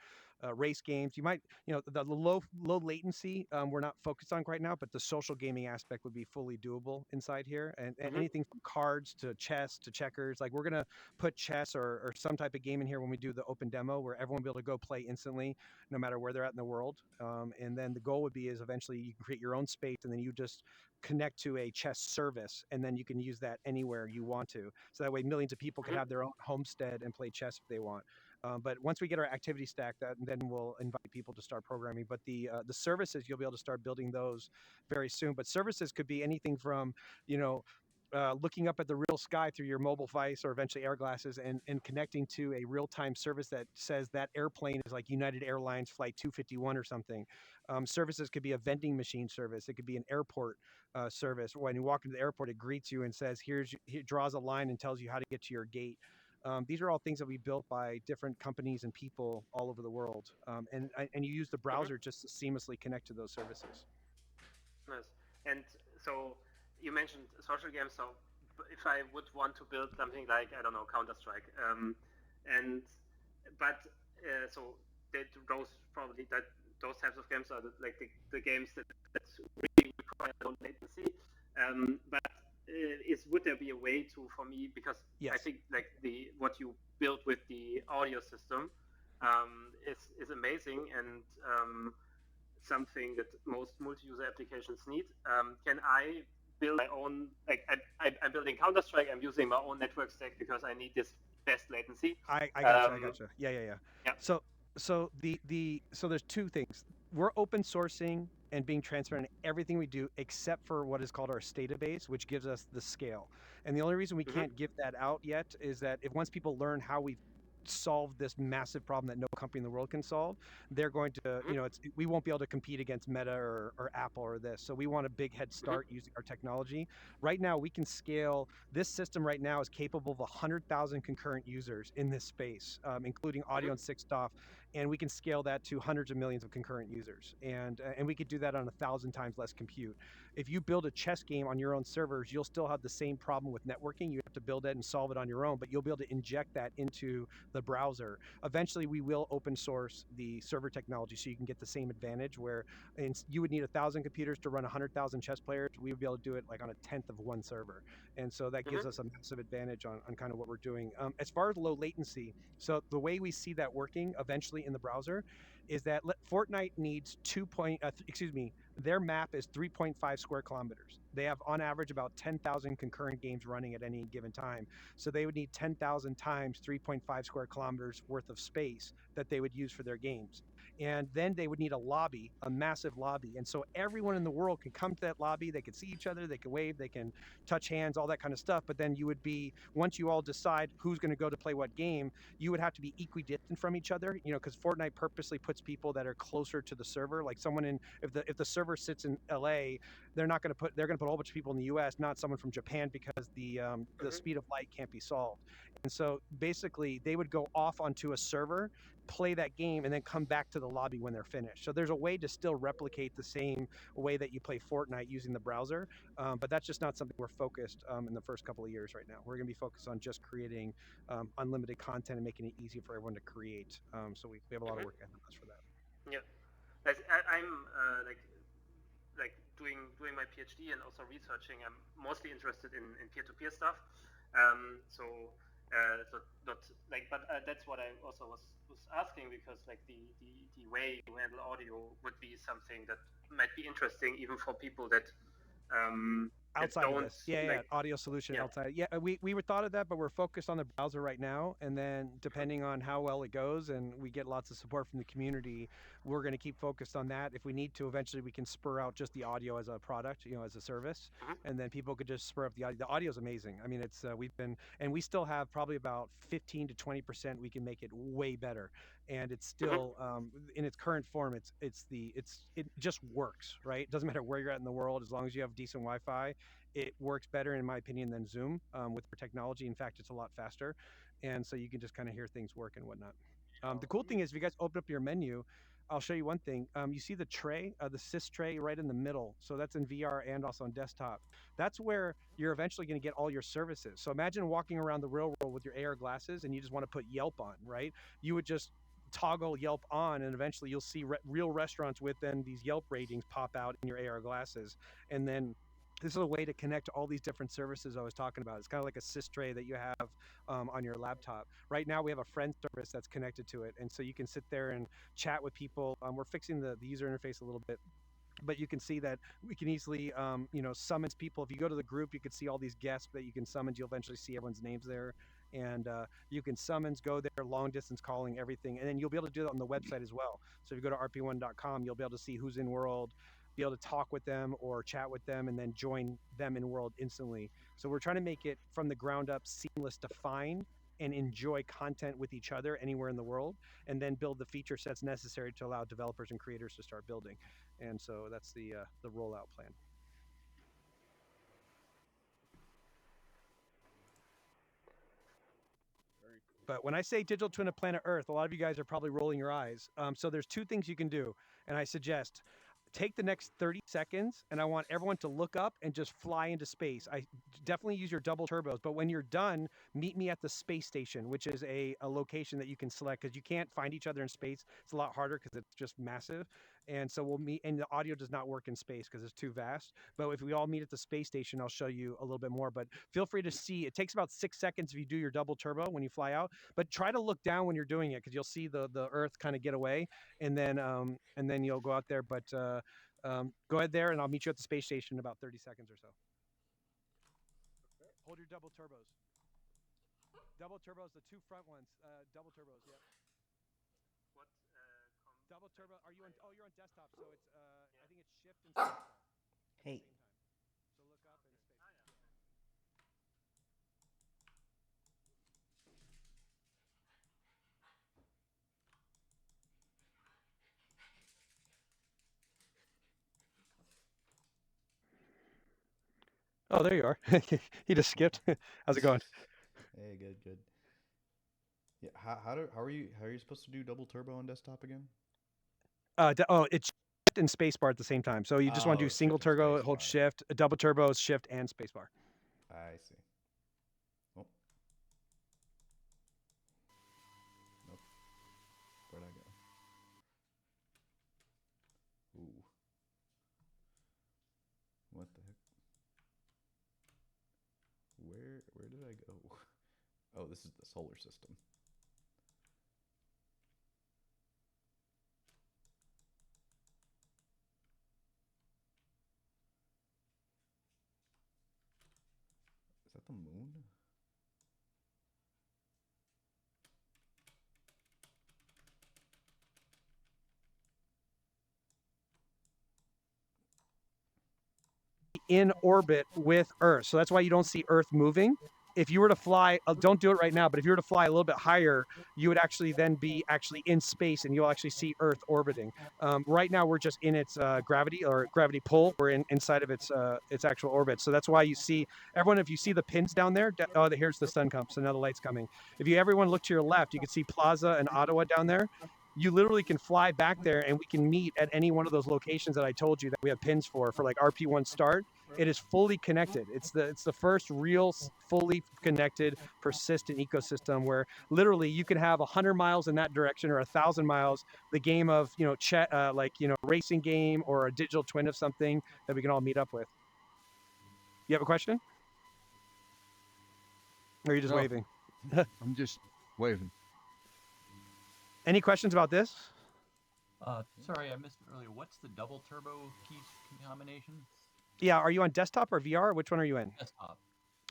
race games. You might, the low latency we're not focused on right now, but the social gaming aspect would be fully doable inside here. And anything from cards to chess to checkers. Like, we're gonna put chess or some type of game in here when we do the open demo, where everyone will be able to go play instantly, no matter where they're at in the world. And then the goal would be is eventually you can create your own space, and then you just connect to a chess service, and then you can use that anywhere you want to. So that way millions of people can have their own homestead and play chess if they want. But once we get our activity stack, then we'll invite people to start programming. But the services, you'll be able to start building those very soon. But services could be anything from, looking up at the real sky through your mobile device or eventually air glasses, and connecting to a real-time service that says that airplane is like United Airlines flight 251 or something. Services could be a vending machine service. It could be an airport service. When you walk into the airport, it greets you and says, it draws a line and tells you how to get to your gate. These are all things that we built by different companies and people all over the world. And you use the browser just to seamlessly connect to those services. Nice. And so you mentioned social games. So if I would want to build something like, I don't know, Counter-Strike, so those types of games are the games that really require low latency. Would there be a way for me, because yes. I think what you built with the audio system is amazing, and something that most multi-user applications need. Can I build my own, I'm building Counter-Strike, I'm using my own network stack because I need this best latency. I gotcha. Yeah. So there's two things. We're open sourcing and being transparent in everything we do, except for what is called our database, which gives us the scale. And the only reason we can't give that out yet is that once people learn how we've solve this massive problem that no company in the world can solve, they're going to, we won't be able to compete against Meta or Apple or this. So we want a big head start using our technology. Right now, we can scale. This system right now is capable of 100,000 concurrent users in this space, including audio and sick stuff. And we can scale that to hundreds of millions of concurrent users. And we could do that on 1,000 times less compute. If you build a chess game on your own servers, you'll still have the same problem with networking. You have to build it and solve it on your own, but you'll be able to inject that into the browser. Eventually, we will open source the server technology so you can get the same advantage, where you would need 1,000 computers to run 100,000 chess players. We would be able to do it like on 1/10 of one server. And so that gives us a massive advantage on kind of what we're doing. As far as low latency, so the way we see that working eventually in the browser is that Fortnite needs their map is 3.5 square kilometers. They have on average about 10,000 concurrent games running at any given time. So they would need 10,000 times 3.5 square kilometers worth of space that they would use for their games. And then they would need a lobby, a massive lobby. And so everyone in the world can come to that lobby. They can see each other, they can wave, they can touch hands, all that kind of stuff. But then you would be, once you all decide who's going to go to play what game, you would have to be equidistant from each other, because Fortnite purposely puts people that are closer to the server. Like someone if the server sits in LA, they're going to put a whole bunch of people in the US, not someone from Japan, because the speed of light can't be solved. And so basically they would go off onto a server, play that game, and then come back to the lobby when they're finished. So there's a way to still replicate the same way that you play Fortnite using the browser, but that's just not something we're focused in the first couple of years right now. We're going to be focused on just creating unlimited content and making it easy for everyone to create. So we have a lot of work ahead of us for that. Yeah, I'm like doing my PhD and also researching. I'm mostly interested in peer-to-peer stuff. So not like, but that's what I also was asking, because like the way you handle audio would be something that might be interesting even for people that outside of this. Audio solution outside. We thought of that, but we're focused on the browser right now. And then depending on how well it goes and we get lots of support from the community, we're going to keep focused on that. If we need to, eventually we can spur out just the audio as a product, as a service, and then people could just spur up the audio. The audio is amazing. I mean, it's we still have probably about 15 to 20% we can make it way better. And it's still in its current form. It just works, right? It doesn't matter where you're at in the world, as long as you have decent Wi-Fi. It works better, in my opinion, than Zoom with their technology. In fact, it's a lot faster, and so you can just kind of hear things work and whatnot. The cool thing is, if you guys open up your menu, I'll show you one thing. You see the tray, the sys tray right in the middle. So that's in VR and also on desktop. That's where you're eventually going to get all your services. So imagine walking around the real world with your AR glasses and you just want to put Yelp on, right? You would just toggle Yelp on, and eventually you'll see real restaurants with then these Yelp ratings pop out in your AR glasses. And then this is a way to connect all these different services I was talking about. It's kind of like a sys tray that you have on your laptop. Right now we have a friend service that's connected to it, and so you can sit there and chat with people. We're fixing the user interface a little bit, but you can see that we can easily summons people. If you go to the group, you can see all these guests that you can summon. You'll eventually see everyone's names there, and you can summons, go there, long distance calling, everything. And then you'll be able to do that on the website as well. So if you go to rp1.com, you'll be able to see who's in world, be able to talk with them or chat with them, and then join them in world instantly. So we're trying to make it from the ground up seamless to find and enjoy content with each other anywhere in the world, and then build the feature sets necessary to allow developers and creators to start building. And so that's the rollout plan. But when I say digital twin of planet Earth, a lot of you guys are probably rolling your eyes. So there's two things you can do, and I suggest take the next 30 seconds, and I want everyone to look up and just fly into space. I definitely use your double turbos, but when you're done, meet me at the space station, which is a location that you can select, because you can't find each other in space. It's a lot harder because it's just massive. And so we'll meet, and the audio does not work in space because it's too vast. But if we all meet at the space station, I'll show you a little bit more. But feel free to see. It takes about 6 seconds if you do your double turbo when you fly out. But try to look down when you're doing it, because you'll see the Earth kind of get away, and then you'll go out there. But go ahead there, and I'll meet you at the space station in about 30 seconds or so. Hold your double turbos. Double turbos, the two front ones. Double turbos, yeah. What? Double turbo. Are you on? Oh, you're on desktop, so it's I think it's shift and spacebar. Hey. So look up and space. Oh, there you are. He just skipped. How's it going? Hey, good. Yeah, how are you supposed to do double turbo on desktop again? It's shift and spacebar at the same time. So you just want to do single turbo, hold shift. A double turbo is shift and spacebar. I see. Oh. Nope. Where'd I go? Ooh. What the heck? Where did I go? Oh, this is the solar system. in orbit with Earth. So that's why you don't see Earth moving. If you were to fly, don't do it right now, but if you were to fly a little bit higher, you would actually then be actually in space and you'll actually see Earth orbiting. Right now, we're just in its gravity or gravity pull. We're inside of its actual orbit. So that's why you see everyone. If you see the pins down there, oh, here's the sun come. So now the light's coming. If you everyone look to your left, you can see Plaza and Ottawa down there. You literally can fly back there and we can meet at any one of those locations that I told you that we have pins for like RP1 start. It is fully connected. It's the first real fully connected persistent ecosystem where literally you can have 100 miles in that direction or 1,000 miles. The game of racing game or a digital twin of something that we can all meet up with. You have a question? Or are you just No. waving? I'm just waving. Any questions about this? Sorry, I missed it earlier. What's the double turbo key combination? Yeah, are you on desktop or VR? Which one are you in? Desktop.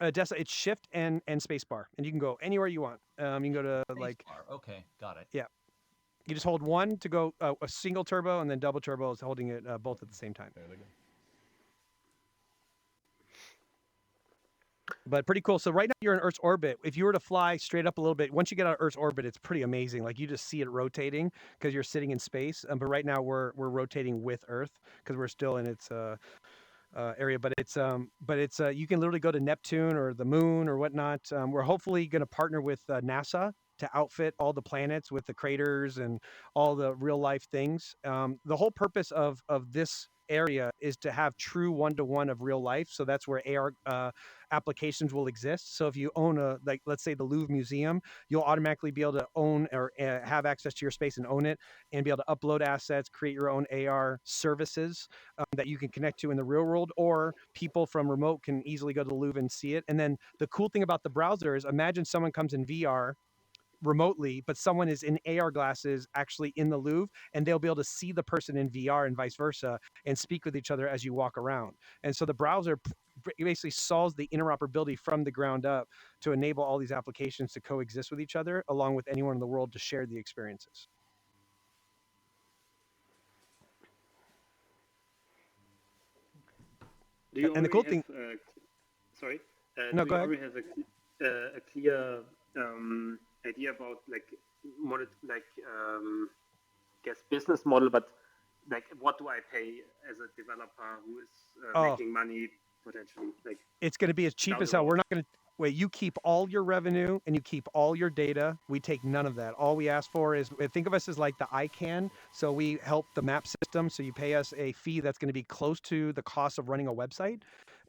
Desktop. It's shift and spacebar, and you can go anywhere you want. You can go to Spacebar. Okay, got it. Yeah. You just hold one to go a single turbo, and then double turbo is holding it both at the same time. There they go. But pretty cool. So right now you're in Earth's orbit. If you were to fly straight up a little bit, once you get out of Earth's orbit, it's pretty amazing. Like you just see it rotating because you're sitting in space. But right now we're rotating with Earth because we're still in its area. But it's you can literally go to Neptune or the moon or whatnot. We're hopefully going to partner with NASA to outfit all the planets with the craters and all the real life things. The whole purpose of this area is to have true one-to-one of real life. So that's where AR applications will exist. So if you own let's say the Louvre Museum, you'll automatically be able to own or have access to your space and own it and be able to upload assets, create your own AR services that you can connect to in the real world, or people from remote can easily go to the Louvre and see it. And then the cool thing about the browser is imagine someone comes in VR remotely, but someone is in AR glasses actually in the Louvre, and they'll be able to see the person in VR and vice versa and speak with each other as you walk around. And so the browser basically solves the interoperability from the ground up to enable all these applications to coexist with each other along with anyone in the world to share the experiences. Do you and the cool thing, sorry, no, do go you ahead. already have a clear idea about guess business model, but like what do I pay as a developer who is making money potentially? Like it's going to be as cheap as hell. We're not going to wait. You keep all your revenue and you keep all your data. We take none of that. All we ask for is think of us as like the ICANN. So we help the map system. So you pay us a fee that's going to be close to the cost of running a website.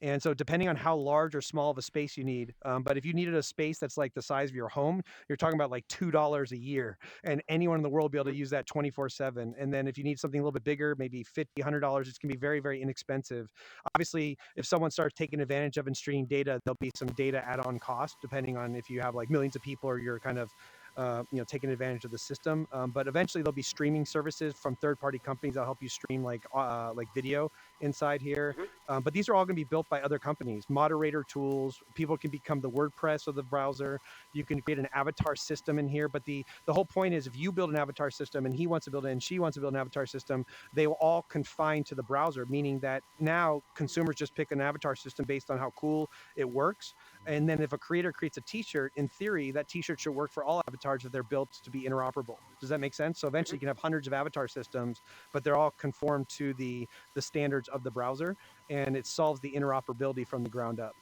And so depending on how large or small of a space you need, but if you needed a space that's like the size of your home, you're talking about like $2 a year, and anyone in the world will be able to use that 24/7. And then if you need something a little bit bigger, maybe $50, $100, it's gonna be very, very inexpensive. Obviously, if someone starts taking advantage of and streaming data, there'll be some data add-on cost depending on if you have like millions of people or you're kind of taking advantage of the system. But eventually there'll be streaming services from third-party companies that'll help you stream like video inside here. But these are all going to be built by other companies. Moderator tools. People can become the WordPress of the browser. You can create an avatar system in here. But the whole point is, if you build an avatar system and he wants to build it and she wants to build an avatar system, they will all confine to the browser, meaning that now consumers just pick an avatar system based on how cool it works. And then if a creator creates a t-shirt, in theory, that t-shirt should work for all avatars if they're built to be interoperable. Does that make sense? So eventually you can have hundreds of avatar systems, but they're all conformed to the standards of the browser, and it solves the interoperability from the ground up.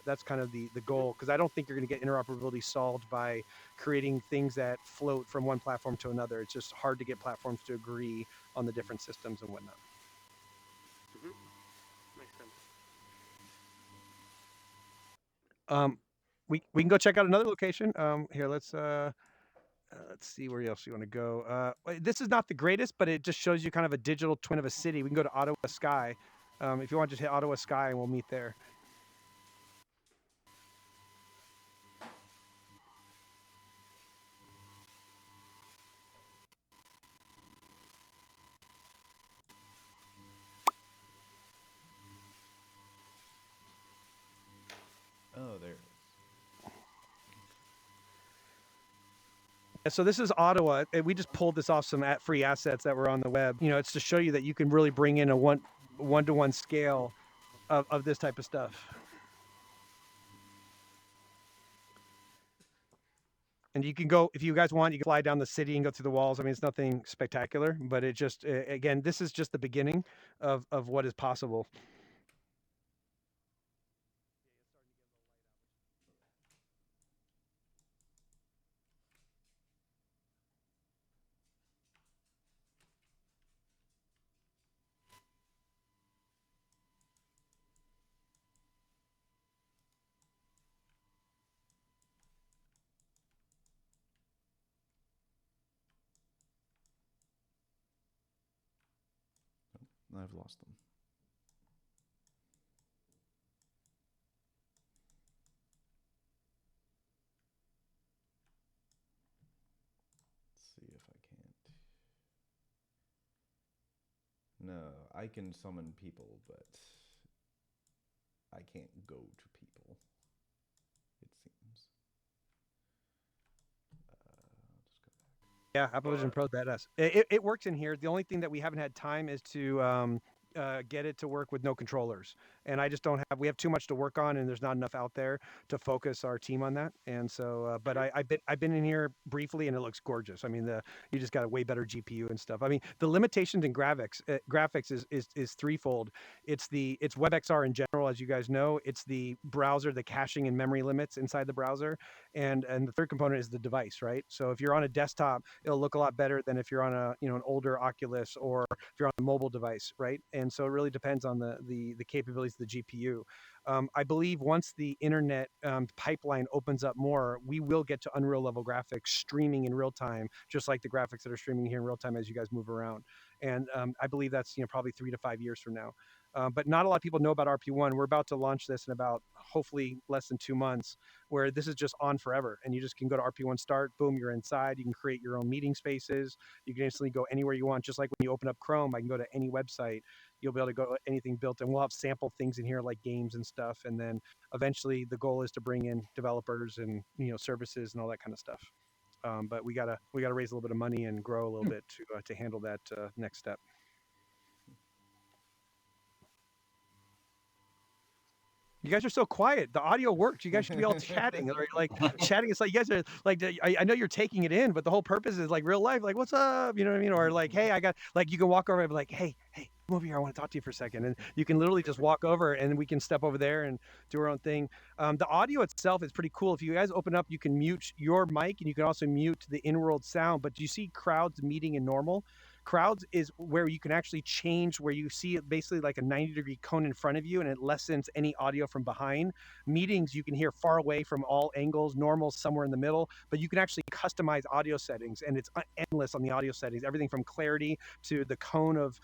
That's kind of the goal, because I don't think you're going to get interoperability solved by creating things that float from one platform to another. It's just hard to get platforms to agree on the different systems and whatnot. Makes sense. We can go check out another location. Here, let's see where else you want to go. This is not the greatest, but it just shows you kind of a digital twin of a city. We can go to Ottawa Sky. If you want to just hit Ottawa Sky, and we'll meet there. Oh, there it is. So this is Ottawa. We just pulled this off some free assets that were on the web. It's to show you that you can really bring in a one-to-one scale of this type of stuff. And you can go, if you guys want, you can fly down the city and go through the walls. I mean, it's nothing spectacular, but it just, again, this is just the beginning of what is possible. I've lost them. Let's see if I can't. No, I can summon people, but I can't go to people, it seems. Just go back. Yeah, Apple Vision Pro, badass. It works in here. The only thing that we haven't had time is to get it to work with no controllers. And I just don't have. We have too much to work on, and there's not enough out there to focus our team on that. And so, but I've been in here briefly, and it looks gorgeous. I mean, you just got a way better GPU and stuff. I mean, the limitations in graphics is threefold. It's WebXR in general, as you guys know. It's the browser, the caching and memory limits inside the browser, and the third component is the device, right? So if you're on a desktop, it'll look a lot better than if you're on a an older Oculus, or if you're on a mobile device, right? And so it really depends on the capabilities of the GPU. I believe once the internet pipeline opens up more, we will get to Unreal level graphics streaming in real time, just like the graphics that are streaming here in real time as you guys move around. And I believe that's probably 3 to 5 years from now. But not a lot of people know about RP1. We're about to launch this in about hopefully less than 2 months, where this is just on forever. And you just can go to RP1 Start, boom, you're inside. You can create your own meeting spaces. You can instantly go anywhere you want. Just like when you open up Chrome, I can go to any website. You'll be able to go to anything built, and we'll have sample things in here like games and stuff. And then eventually the goal is to bring in developers and services and all that kind of stuff. But we gotta raise a little bit of money and grow a little bit to handle that next step. You guys are so quiet. The audio works. You guys should be all chatting, or like chatting. It's like you guys are like, I know you're taking it in, but the whole purpose is like real life. Like, what's up? You know what I mean? Or like, hey, I got, like, you can walk over and be like, hey, come over here. I want to talk to you for a second. And you can literally just walk over, and we can step over there and do our own thing. The audio itself is pretty cool. If you guys open up, you can mute your mic, and you can also mute the in-world sound. But do you see crowds meeting in normal? Crowds is where you can actually change, where you see it basically like a 90-degree cone in front of you, and it lessens any audio from behind. Meetings, you can hear far away from all angles, normal somewhere in the middle, but you can actually customize audio settings, and it's endless on the audio settings, everything from clarity to the cone of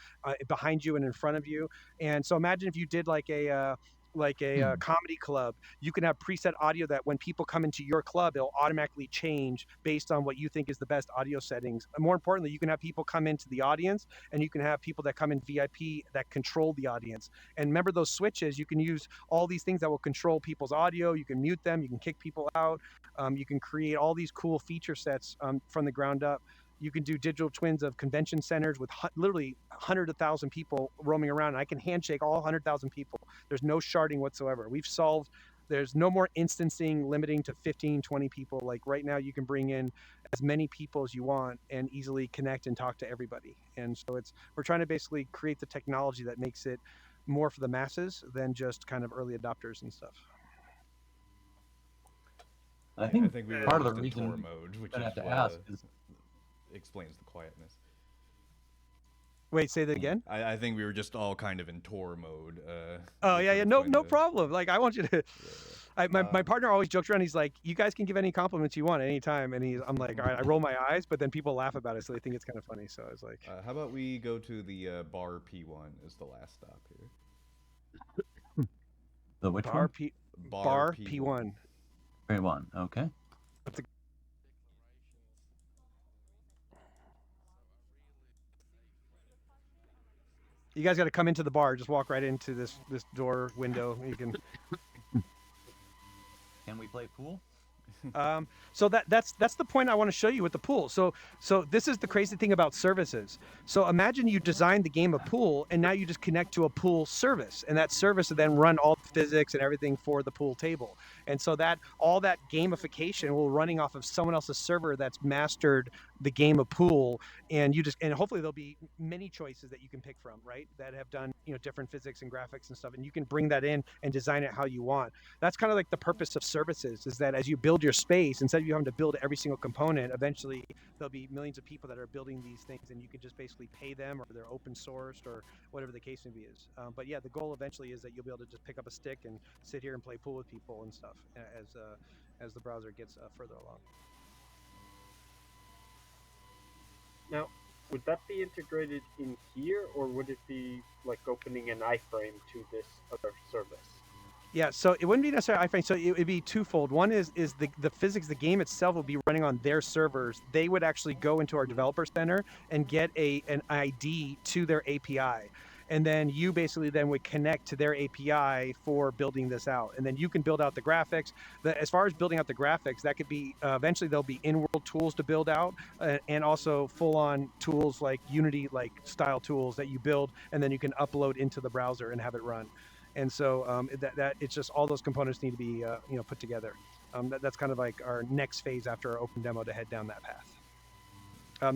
behind you and in front of you. And so imagine if you did like a comedy club, you can have preset audio that when people come into your club, it'll automatically change based on what you think is the best audio settings. And more importantly, you can have people come into the audience, and you can have people that come in VIP that control the audience. And remember those switches, you can use all these things that will control people's audio. You can mute them, you can kick people out, you can create all these cool feature sets from the ground up. You can do digital twins of convention centers with literally hundreds of thousand people roaming around, and I can handshake all 100,000 people. There's no sharding whatsoever. We've solved, there's no more instancing limiting to 15, 20 people. Like right now, you can bring in as many people as you want and easily connect and talk to everybody. And so we're trying to basically create the technology that makes it more for the masses than just kind of early adopters and stuff. I think we were part of the just in reason tour mode, which I is have to what, ask is explains the quietness. Wait, say that again? I think we were just all kind of in tour mode. Oh yeah, no problem. Like I want you to. Yeah. My partner always jokes around. He's like, "You guys can give any compliments you want anytime," and I'm like, "All right." I roll my eyes, but then people laugh about it, so they think it's kind of funny. So I was like, how about we go to the bar P1 is the last stop here. the which bar one? Bar P1. P1. Okay. You guys got to come into the bar. Just walk right into this door window. You can. Can we play pool? So that's the point I want to show you with the pool. So this is the crazy thing about services. So imagine you design the game of pool, and now you just connect to a pool service, and that service will then run all the physics and everything for the pool table. And so that all that gamification will running off of someone else's server that's mastered the game of pool, and hopefully there'll be many choices that you can pick from, right? That have done different physics and graphics and stuff, and you can bring that in and design it how you want. That's kind of like the purpose of services, is that as you build your space, instead of you having to build every single component, eventually there'll be millions of people that are building these things, and you can just basically pay them, or they're open sourced, or whatever the case may be is. But yeah, the goal eventually is that you'll be able to just pick up a stick and sit here and play pool with people and stuff as the browser gets further along. Now, would that be integrated in here, or would it be like opening an iframe to this other service? Yeah, so it wouldn't be necessarily iframe. So it would be twofold. One is the physics, the game itself will be running on their servers. They would actually go into our developer center and get an ID to their API. And then you basically then would connect to their API for building this out. And then you can build out the graphics. As far as building out the graphics, that could be eventually there'll be in-world tools to build out, and also full-on tools like Unity like style tools that you build, and then you can upload into the browser and have it run. And so that it's just all those components need to be put together. That's kind of like our next phase after our open demo to head down that path.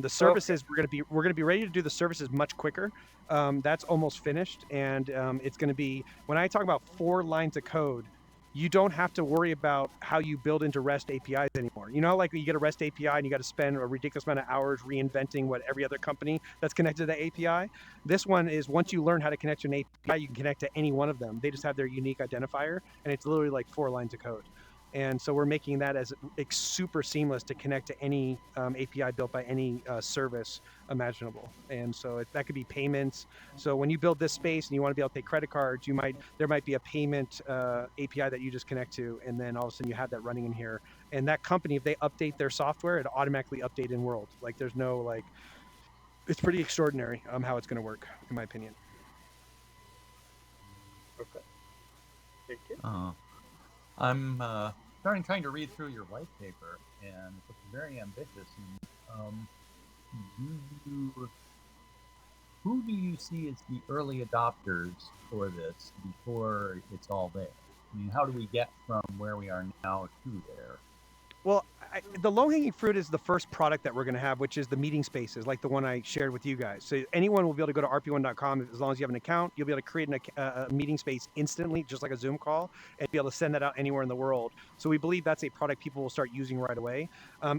The services, okay, we're gonna be ready to do the services much quicker. That's almost finished, and it's going to be, when I talk about 4 lines of code, you don't have to worry about how you build into REST APIs anymore. You know, like you get a REST API and you got to spend a ridiculous amount of hours reinventing what every other company that's connected to the API. This one is, once you learn how to connect to an API, you can connect to any one of them. They just have their unique identifier, and it's literally like 4 lines of code. And so we're making that as super seamless to connect to any API built by any service imaginable. And so that could be payments. So when you build this space and you want to be able to pay credit cards, there might be a payment API that you just connect to, and then all of a sudden you have that running in here. And that company, if they update their software, it automatically update in world. Like there's no it's pretty extraordinary how it's going to work, in my opinion. Okay. Thank you. I'm trying to read through your white paper, and it looks very ambitious. And, who do you see as the early adopters for this before it's all there? I mean, how do we get from where we are now to there? Well, the low-hanging fruit is the first product that we're going to have, which is the meeting spaces, like the one I shared with you guys. So anyone will be able to go to rp1.com. As long as you have an account, you'll be able to create a meeting space instantly, just like a Zoom call, and be able to send that out anywhere in the world. So we believe that's a product people will start using right away.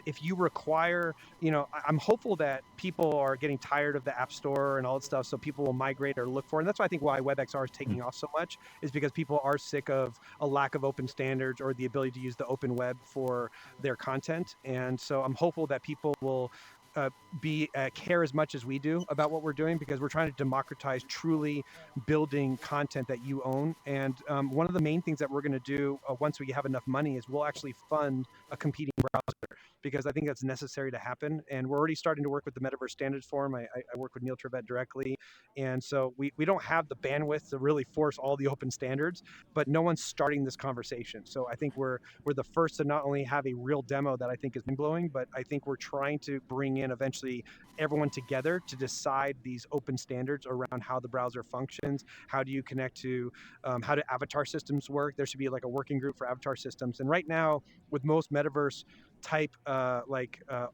If you require, I'm hopeful that people are getting tired of the App Store and all that stuff, so people will migrate or look for it. And that's why I think why WebXR is taking off so much, is because people are sick of a lack of open standards or the ability to use the open web for their content. And so I'm hopeful that people will care as much as we do about what we're doing, because we're trying to democratize truly building content that you own. And one of the main things that we're going to do once we have enough money is we'll actually fund a competing browser, because I think that's necessary to happen. And we're already starting to work with the Metaverse Standards Forum. I work with Neil Trevette directly. And so we don't have the bandwidth to really force all the open standards, but no one's starting this conversation. So I think we're the first to not only have a real demo that I think is mind-blowing, but I think we're trying to bring in eventually everyone together to decide these open standards around how the browser functions. How do you connect to, how do avatar systems work? There should be like a working group for avatar systems. And right now, with most metaverse type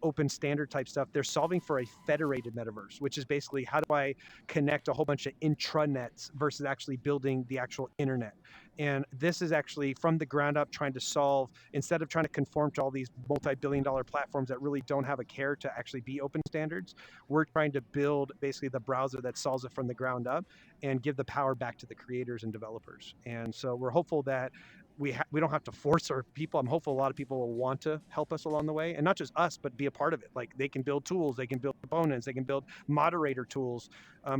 open standard type stuff, they're solving for a federated metaverse, which is basically, how do I connect a whole bunch of intranets versus actually building the actual internet. And this is actually from the ground up trying to solve, instead of trying to conform to all these multi-billion-dollar platforms that really don't have a care to actually be open standards, we're trying to build basically the browser that solves it from the ground up and give the power back to the creators and developers. And so we're hopeful that we don't have to force our people. I'm hopeful a lot of people will want to help us along the way, and not just us, but be a part of it. Like they can build tools, they can build components, they can build moderator tools.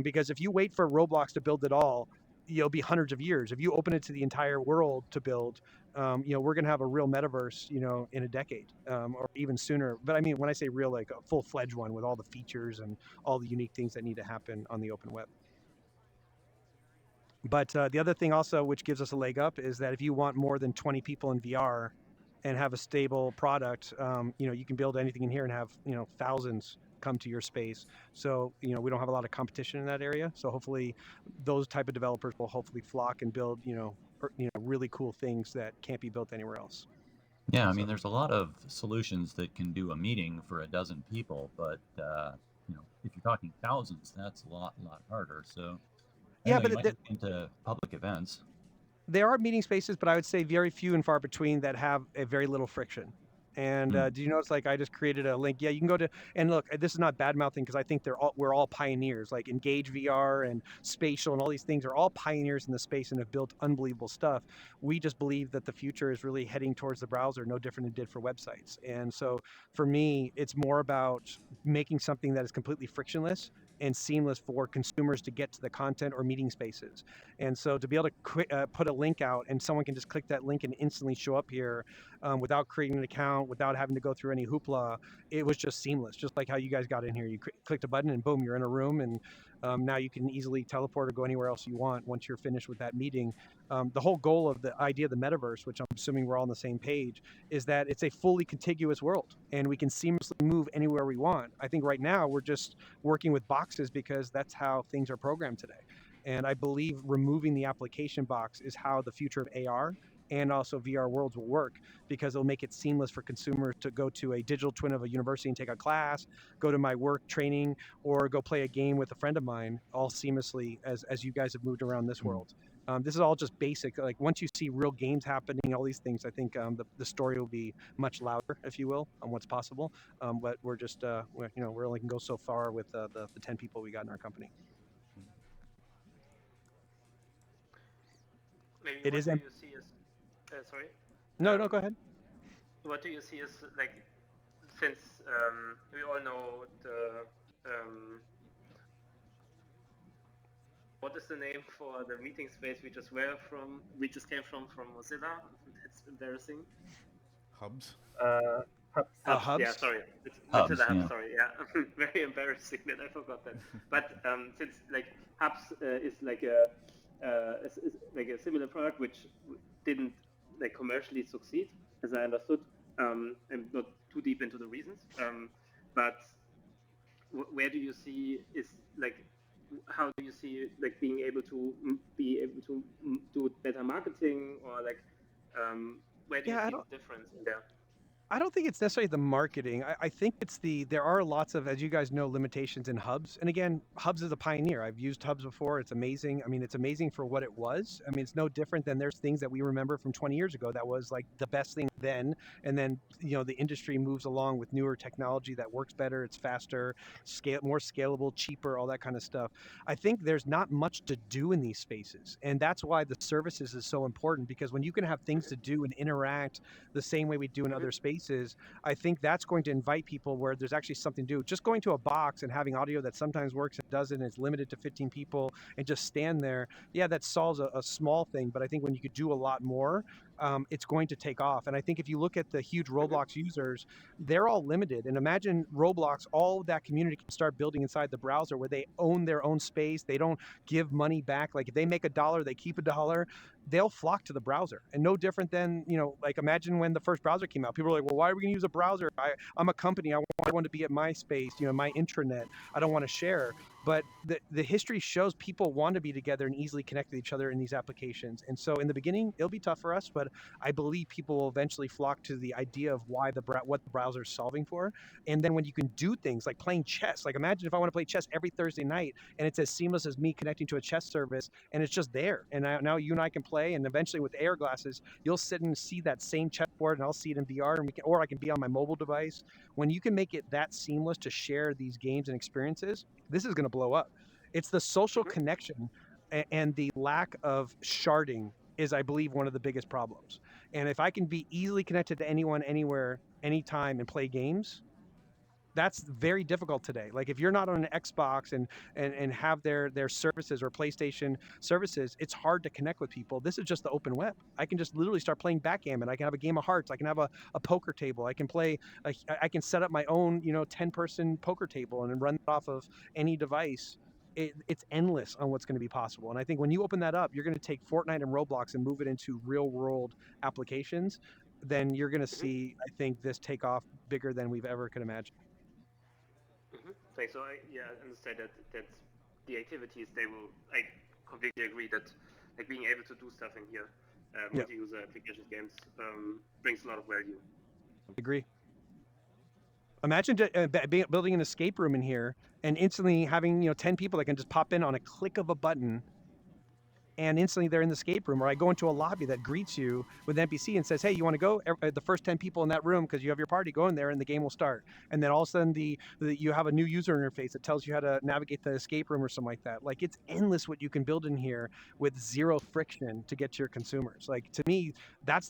Because if you wait for Roblox to build it all, you'll be hundreds of years. If you open it to the entire world to build, we're going to have a real metaverse, in a decade, or even sooner. But I mean, when I say real, like a full-fledged one with all the features and all the unique things that need to happen on the open web. But the other thing also, which gives us a leg up, is that if you want more than 20 people in VR and have a stable product, you can build anything in here and have thousands come to your space. So we don't have a lot of competition in that area. So hopefully those type of developers will hopefully flock and build really cool things that can't be built anywhere else. Yeah, I mean, there's a lot of solutions that can do a meeting for a dozen people, but if you're talking thousands, that's a lot harder. So I Yeah, don't know, but you might look into public events. there are meeting spaces, but I would say very few and far between that have a very little friction. And do you notice, like, I just created a link? Yeah, you can go to, and look, this is not bad mouthing because I think we're all pioneers. Like Engage VR and Spatial and all these things are all pioneers in the space and have built unbelievable stuff. We just believe that the future is really heading towards the browser, no different than it did for websites. And so for me, it's more about making something that is completely frictionless and seamless for consumers to get to the content or meeting spaces. And so to be able to put a link out and someone can just click that link and instantly show up here without creating an account, without having to go through any hoopla, it was just seamless. Just like how you guys got in here, you clicked a button and boom, you're in a room, and now you can easily teleport or go anywhere else you want once you're finished with that meeting. The whole goal of the idea of the metaverse, which I'm assuming we're all on the same page, is that it's a fully contiguous world and we can seamlessly move anywhere we want. I think right now we're just working with boxes because that's how things are programmed today. And I believe removing the application box is how the future of AR and also VR worlds will work, because it'll make it seamless for consumers to go to a digital twin of a university and take a class, go to my work training, or go play a game with a friend of mine, all seamlessly as you guys have moved around this world. This is all just basic. Like once you see real games happening, all these things, I think the story will be much louder, if you will, on what's possible. But we're just we're only can go so far with the 10 people we got in our company. Maybe It what is. do you see as sorry? No, go ahead. What do you see as, like, since we all know the what is the name for the meeting space we just came from Mozilla? It's embarrassing. Hubs. Hubs. Yeah, sorry. It's Hubs, Mozilla Hubs, yeah. sorry. Yeah, very embarrassing that I forgot that. But since like Hubs is like a similar product which didn't like commercially succeed, as I understood. I'm not too deep into the reasons, but where do you see is like, how do you see like being able to do better marketing, or like where do you see the difference in there? I don't think it's necessarily the marketing. I think it's there are lots of, as you guys know, limitations in Hubs. And again, Hubs is a pioneer. I've used Hubs before. It's amazing. I mean, it's amazing for what it was. I mean, it's no different than there's things that we remember from 20 years ago that was like the best thing then. And then, the industry moves along with newer technology that works better. It's faster, more scalable, cheaper, all that kind of stuff. I think there's not much to do in these spaces. And that's why the services is so important, because when you can have things to do and interact the same way we do in other spaces, I think that's going to invite people where there's actually something to do. Just going to a box and having audio that sometimes works and doesn't, it's limited to 15 people, and just stand there, yeah, that solves a small thing. But I think when you could do a lot more, it's going to take off. And I think if you look at the huge Roblox users, they're all limited. And imagine Roblox, all of that community can start building inside the browser where they own their own space. They don't give money back. Like if they make $1, they keep $1. They'll flock to the browser. And no different than, like imagine when the first browser came out, people were like, well, why are we going to use a browser? I'm a company. I want to be at my space, my intranet. I don't want to share. But the history shows people want to be together and easily connect with each other in these applications. And so in the beginning, it'll be tough for us, but I believe people will eventually flock to the idea of what the browser is solving for. And then when you can do things like playing chess, like imagine if I want to play chess every Thursday night and it's as seamless as me connecting to a chess service and it's just there. And now you and I can play, and eventually with AR glasses, you'll sit and see that same chessboard and I'll see it in VR, and or I can be on my mobile device. When you can make it that seamless to share these games and experiences, this is going to blow up. It's the social connection and the lack of sharding is, I believe, one of the biggest problems. And if I can be easily connected to anyone, anywhere, anytime and play games, that's very difficult today. Like if you're not on an Xbox and have their services or PlayStation services, it's hard to connect with people. This is just the open web. I can just literally start playing backgammon. I can have a game of hearts. I can have a poker table. I can play. I can set up my own 10-person poker table and run it off of any device. It's endless on what's going to be possible. And I think when you open that up, you're going to take Fortnite and Roblox and move it into real world applications. then you're going to see, I think, this take off bigger than we've ever could imagine. Thanks. So I understand that the activities, they will, I completely agree that like being able to do stuff in here, multi-user applications games, brings a lot of value. Agree. Imagine building an escape room in here and instantly having 10 people that can just pop in on a click of a button, and instantly they're in the escape room. Or I go into a lobby that greets you with an NPC and says, "Hey, you want to go?" The first 10 people in that room, because you have your party, go in there and the game will start. And then all of a sudden you have a new user interface that tells you how to navigate the escape room or something like that. Like, it's endless what you can build in here with zero friction to get to your consumers. Like, to me, that's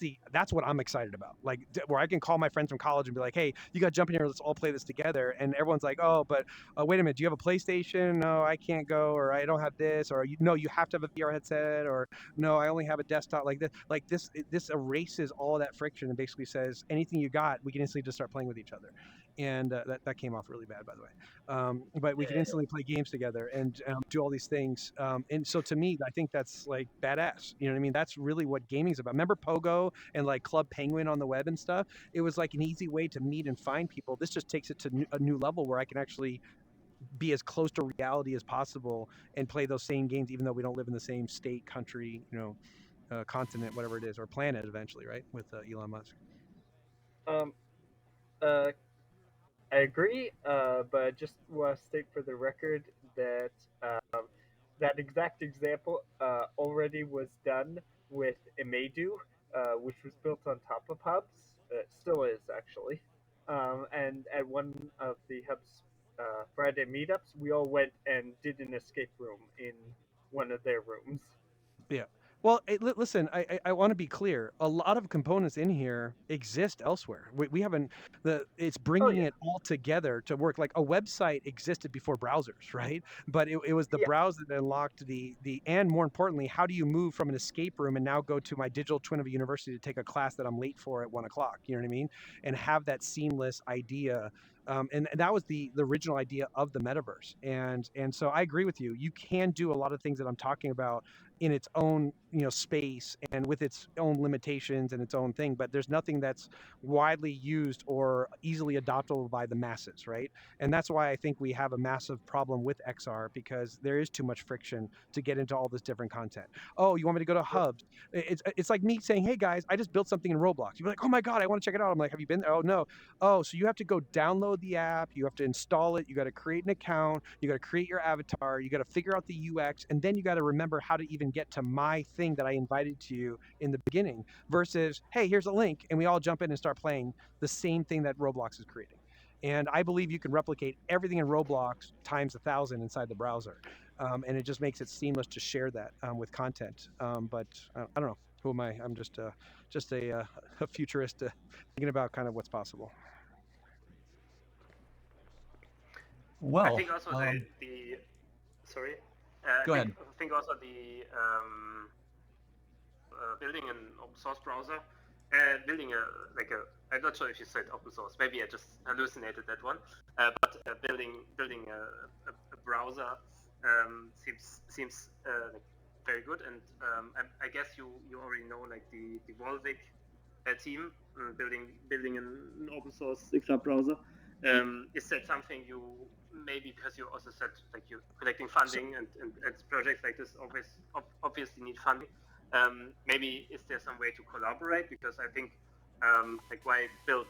what I'm excited about. Like, where I can call my friends from college and be like, "Hey, you got to jump in here. Let's all play this together." And everyone's like, "Oh, but wait a minute. Do you have a PlayStation? No, I can't go. Or I don't have this. Or no, you have to have a VR headset. Or no, I only have a desktop." Like this erases all of that friction and basically says anything you got, we can instantly just start playing with each other. And that came off really bad, by the way. But we can instantly play games together and do all these things. And so to me, I think that's like badass. You know what I mean? That's really what gaming's about. Remember Pogo and like Club Penguin on the web and stuff? It was like an easy way to meet and find people. This just takes it to a new level where I can actually be as close to reality as possible and play those same games, even though we don't live in the same state, country, continent, whatever it is, or planet eventually, right? With Elon Musk. Uh, I agree, but I just want to state for the record that that exact example already was done with Imedu, which was built on top of Hubs. It still is, actually. And at one of the Hubs Friday meetups, we all went and did an escape room in one of their rooms. Yeah. Well, listen, I want to be clear. A lot of components in here exist elsewhere. We haven't it's bringing it all together to work. Like a website existed before browsers, right? But it was the browser that unlocked and more importantly, how do you move from an escape room and now go to my digital twin of a university to take a class that I'm late for at 1:00? You know what I mean? And have that seamless idea. And that was the original idea of the metaverse. And so I agree with you. You can do a lot of things that I'm talking about in its own space and with its own limitations and its own thing, but there's nothing that's widely used or easily adoptable by the masses, right? And that's why I think we have a massive problem with XR, because there is too much friction to get into all this different content. Oh, you want me to go to Hubs? It's like me saying, "Hey guys, I just built something in Roblox." You're like, "Oh my god, I want to check it out." I'm like, "Have you been there?" "Oh no." "Oh, so you have to go download the app, you have to install it, you got to create an account, you got to create your avatar, you got to figure out the UX, and then you got to remember how to even get to my thing that I invited to you in the beginning." Versus, "Hey, here's a link," and we all jump in and start playing the same thing that Roblox is creating. And I believe you can replicate everything in Roblox times 1,000 inside the browser. And it just makes it seamless to share that with content. But I don't know. Who am I? I'm just a futurist thinking about kind of what's possible. Well, I think also the sorry. Go ahead. I think also the building an open source browser, building I'm not sure if you said open source. Maybe I just hallucinated that one. But building a browser seems like very good. And I guess you already know like the Volvic team building an open source XR browser. Is that something you maybe, because you also said like you're collecting funding and projects like this obviously need funding. Maybe is there some way to collaborate? Because I think like why build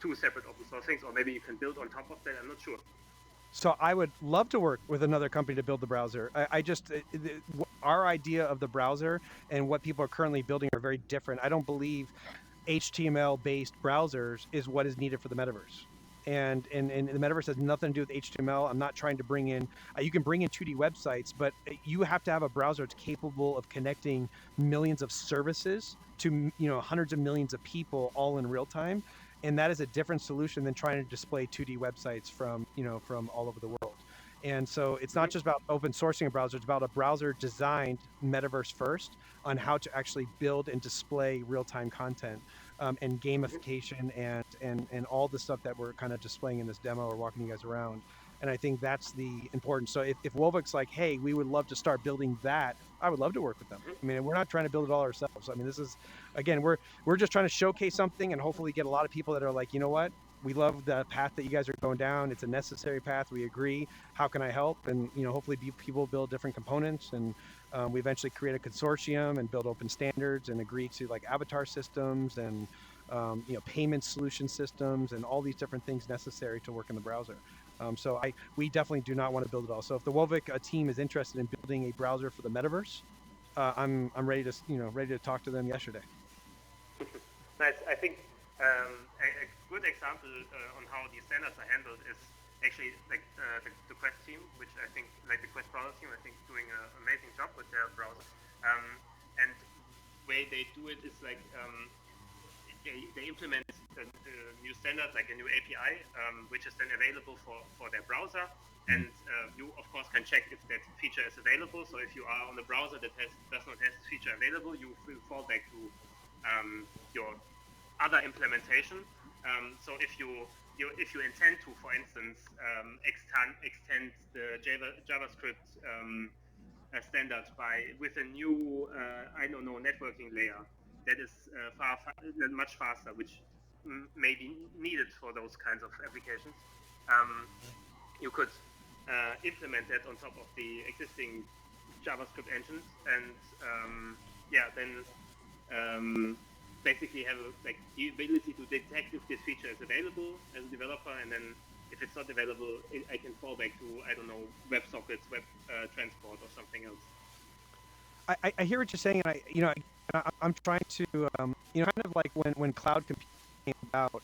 two separate open source things, or maybe you can build on top of that. I'm not sure. So I would love to work with another company to build the browser. Our idea of the browser and what people are currently building are very different. I don't believe HTML-based browsers is what is needed for the metaverse. And the metaverse has nothing to do with HTML. I'm not trying to bring in, you can bring in 2D websites, but you have to have a browser that's capable of connecting millions of services to hundreds of millions of people all in real time. And that is a different solution than trying to display 2D websites from all over the world. And so it's not just about open sourcing a browser, it's about a browser designed metaverse first on how to actually build and display real-time content and gamification and all the stuff that we're kind of displaying in this demo or walking you guys around. And I think that's the importance. So if Wolvic's like, hey, we would love to start building that, I would love to work with them. I mean, we're not trying to build it all ourselves. I mean, this is, again, we're just trying to showcase something and hopefully get a lot of people that are like, you know what, we love the path that you guys are going down. It's a necessary path. We agree. How can I help? And hopefully people build different components, and we eventually create a consortium and build open standards and agree to like avatar systems and payment solution systems and all these different things necessary to work in the browser. So we definitely do not want to build it all. So if the Wolvic team is interested in building a browser for the metaverse, I'm ready to ready to talk to them yesterday. Nice. I think a good example on how these standards are handled is actually like the Quest team, which I think, like the Quest browser team, I think doing an amazing job with their browser. And the way they do it is like they implement a new standard, like a new API, which is then available for their browser. And you, of course, can check if that feature is available. So if you are on a browser that does not have this feature available, you will fall back to your other implementation. So if you intend to, for instance, extend the JavaScript standard with a new networking layer that is much faster, which may be needed for those kinds of applications, you could implement that on top of the existing JavaScript engines, and then basically have the ability to detect if this feature is available as a developer, and then if it's not available, I can fall back to, I don't know, WebSockets, web transport, or something else. I hear what you're saying, and I'm trying to kind of like when cloud computing came about,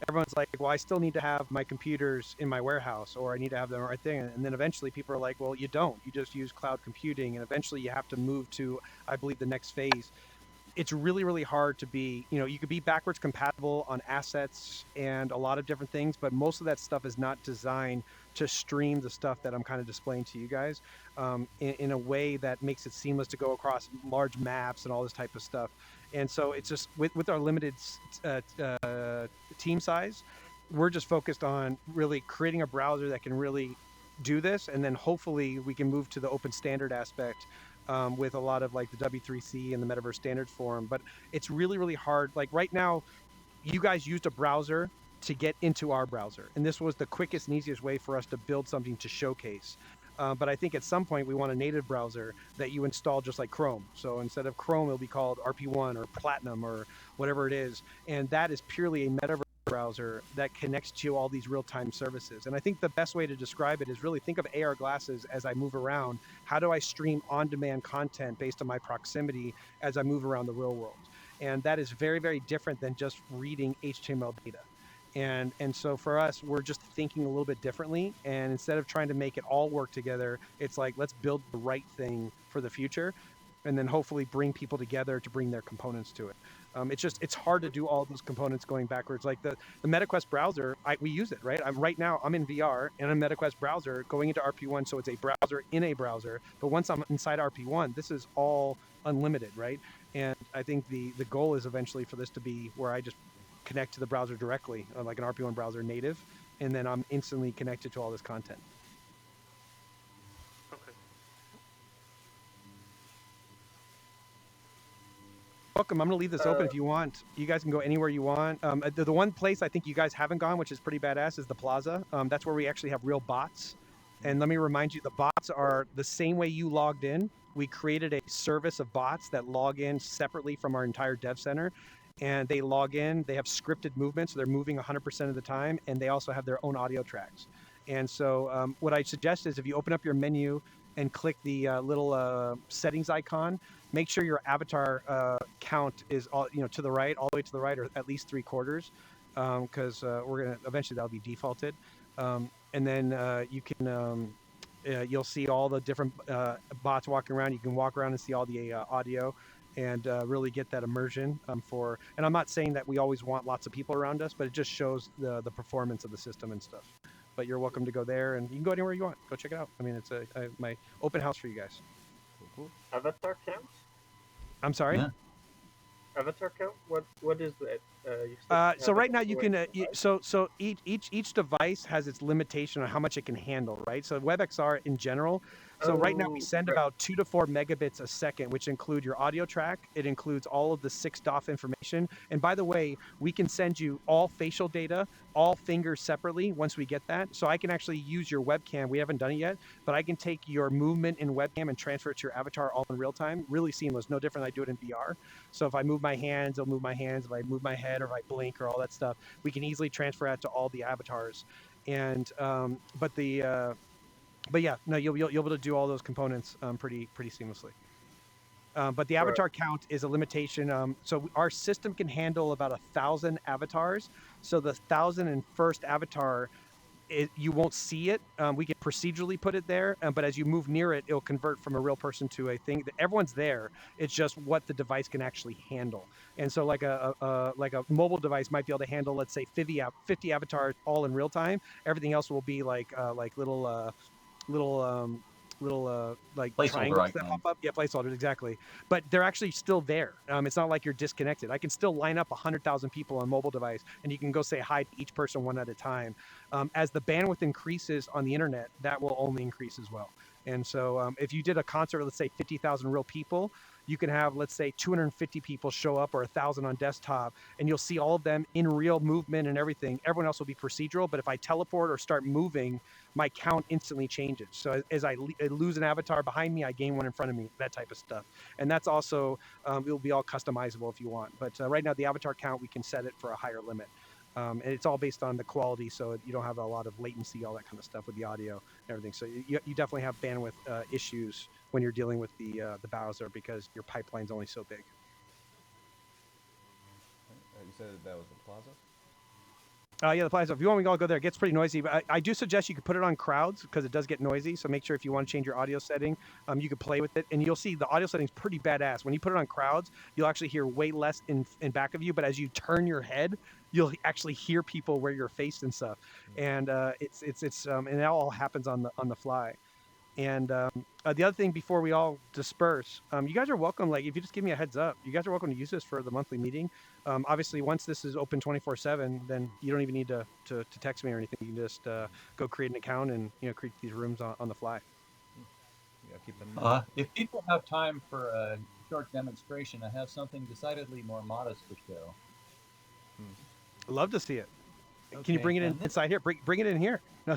everyone's like, well, I still need to have my computers in my warehouse, or I need to have them right there. And then eventually people are like, well, you don't. You just use cloud computing, and eventually you have to move to, I believe, the next phase. It's really, really hard to be, you could be backwards compatible on assets and a lot of different things, but most of that stuff is not designed to stream the stuff that I'm kind of displaying to you guys in a way that makes it seamless to go across large maps and all this type of stuff. And so it's just with our limited team size, we're just focused on really creating a browser that can really do this, and then hopefully we can move to the open standard aspect with a lot of like the W3C and the Metaverse Standards Forum. But it's really, really hard. Like right now, you guys used a browser to get into our browser, and this was the quickest and easiest way for us to build something to showcase. But I think at some point we want a native browser that you install just like Chrome. So instead of Chrome, it'll be called RP1 or Platinum or whatever it is. And that is purely a metaverse browser that connects to all these real-time services. And I think the best way to describe it is really think of AR glasses as I move around. How do I stream on-demand content based on my proximity as I move around the real world? And that is very, very different than just reading HTML data. And so for us, we're just thinking a little bit differently. And instead of trying to make it all work together, it's like, let's build the right thing for the future, and then hopefully bring people together to bring their components to it. It's hard to do all those components going backwards. Like the MetaQuest browser, we use it, right? Right now I'm in VR and a MetaQuest browser going into RP1, so it's a browser in a browser. But once I'm inside RP1, this is all unlimited, right? And I think the goal is eventually for this to be where I just connect to the browser directly, like an RP1 browser native, and then I'm instantly connected to all this content. Okay. Welcome. I'm going to leave this open if you want. You guys can go anywhere you want. The one place I think you guys haven't gone, which is pretty badass, is the Plaza. That's where we actually have real bots. And let me remind you, the bots are the same way you logged in. We created a service of bots that log in separately from our entire dev center. And they log in, they have scripted movements, so they're moving 100% of the time, and they also have their own audio tracks. And so what I suggest is if you open up your menu and click the little settings icon, make sure your avatar count is all to the right, all the way to the right, or at least 3/4, because we're gonna eventually that'll be defaulted, and then you can you'll see all the different bots walking around. You can walk around and see all the audio and really get that immersion and I'm not saying that we always want lots of people around us, but it just shows the performance of the system and stuff. But you're welcome to go there, and you can go anywhere you want. Go check it out. I mean, it's my open house for you guys. Avatar count? I'm sorry? Yeah. avatar count? What is that? You said So have it right now you for can device? so each device has its limitation on how much it can handle, right? So WebXR in general. So right now we Oh, send right. about 2 to 4 megabits a second, which include your audio track. It includes all of the 6 DOF information. And by the way, we can send you all facial data, all fingers separately once we get that. So I can actually use your webcam. We haven't done it yet, but I can take your movement in webcam and transfer it to your avatar all in real time. Really seamless, no different than I do it in VR. So if I move my hands, it'll move my hands. If I move my head or if I blink or all that stuff, we can easily transfer that to all the avatars. And but yeah, no, you'll be able to do all those components pretty seamlessly. But the Right. avatar count is a limitation. So our system can handle about 1,000 avatars. So the 1,001st avatar, you won't see it. We can procedurally put it there, but as you move near it, it'll convert from a real person to a thing. Everyone's there. It's just what the device can actually handle. And so, like a mobile device might be able to handle, let's say, 50 avatars all in real time. Everything else will be like little like Placeholder triangles that pop icons. up. Yeah, placeholders, exactly. But they're actually still there. It's not like you're disconnected. I can still line up 100,000 people on a mobile device, and you can go say hi to each person one at a time. As the bandwidth increases on the internet, that will only increase as well. And so, if you did a concert, let's say 50,000 real people, you can have, let's say, 250 people show up or 1,000 on desktop, and you'll see all of them in real movement and everything. Everyone else will be procedural, but if I teleport or start moving, my count instantly changes. So as I lose an avatar behind me, I gain one in front of me, that type of stuff. And that's also, it'll be all customizable if you want. But right now, the avatar count, we can set it for a higher limit. And it's all based on the quality, so you don't have a lot of latency, all that kind of stuff with the audio and everything. So you definitely have bandwidth issues when you're dealing with the browser because your pipeline's only so big. You said that was the plaza? Yeah, the plaza. If you want, we can all go there. It gets pretty noisy, but I do suggest you could put it on crowds because it does get noisy. So make sure if you want to change your audio setting, you could play with it, and you'll see the audio setting's pretty badass. When you put it on crowds, you'll actually hear way less in back of you, but as you turn your head, you'll actually hear people where you're faced and stuff. And and it all happens on the fly. And the other thing before we all disperse, you guys are welcome. Like, if you just give me a heads up, you guys are welcome to use this for the monthly meeting. Obviously, once this is open 24/7, then you don't even need to text me or anything. You can just go create an account and create these rooms on the fly. Yeah, keep that in mind. If people have time for a short demonstration, I have something decidedly more modest to show. Love to see it. Okay, Can you bring it inside here? Bring it in here. No,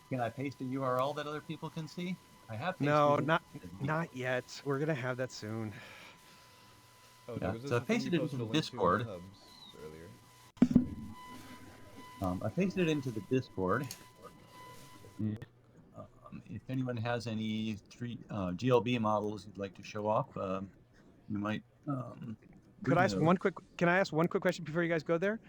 can I paste a URL that other people can see? I have pasted no, it not yet. We're gonna have that soon. Oh, yeah, was this so I the thing pasted you it into posted the a link to in Discord. the hubs earlier? I pasted it into the Discord. If anyone has any GLB models you'd like to show off, you might. Can I ask one quick question before you guys go there?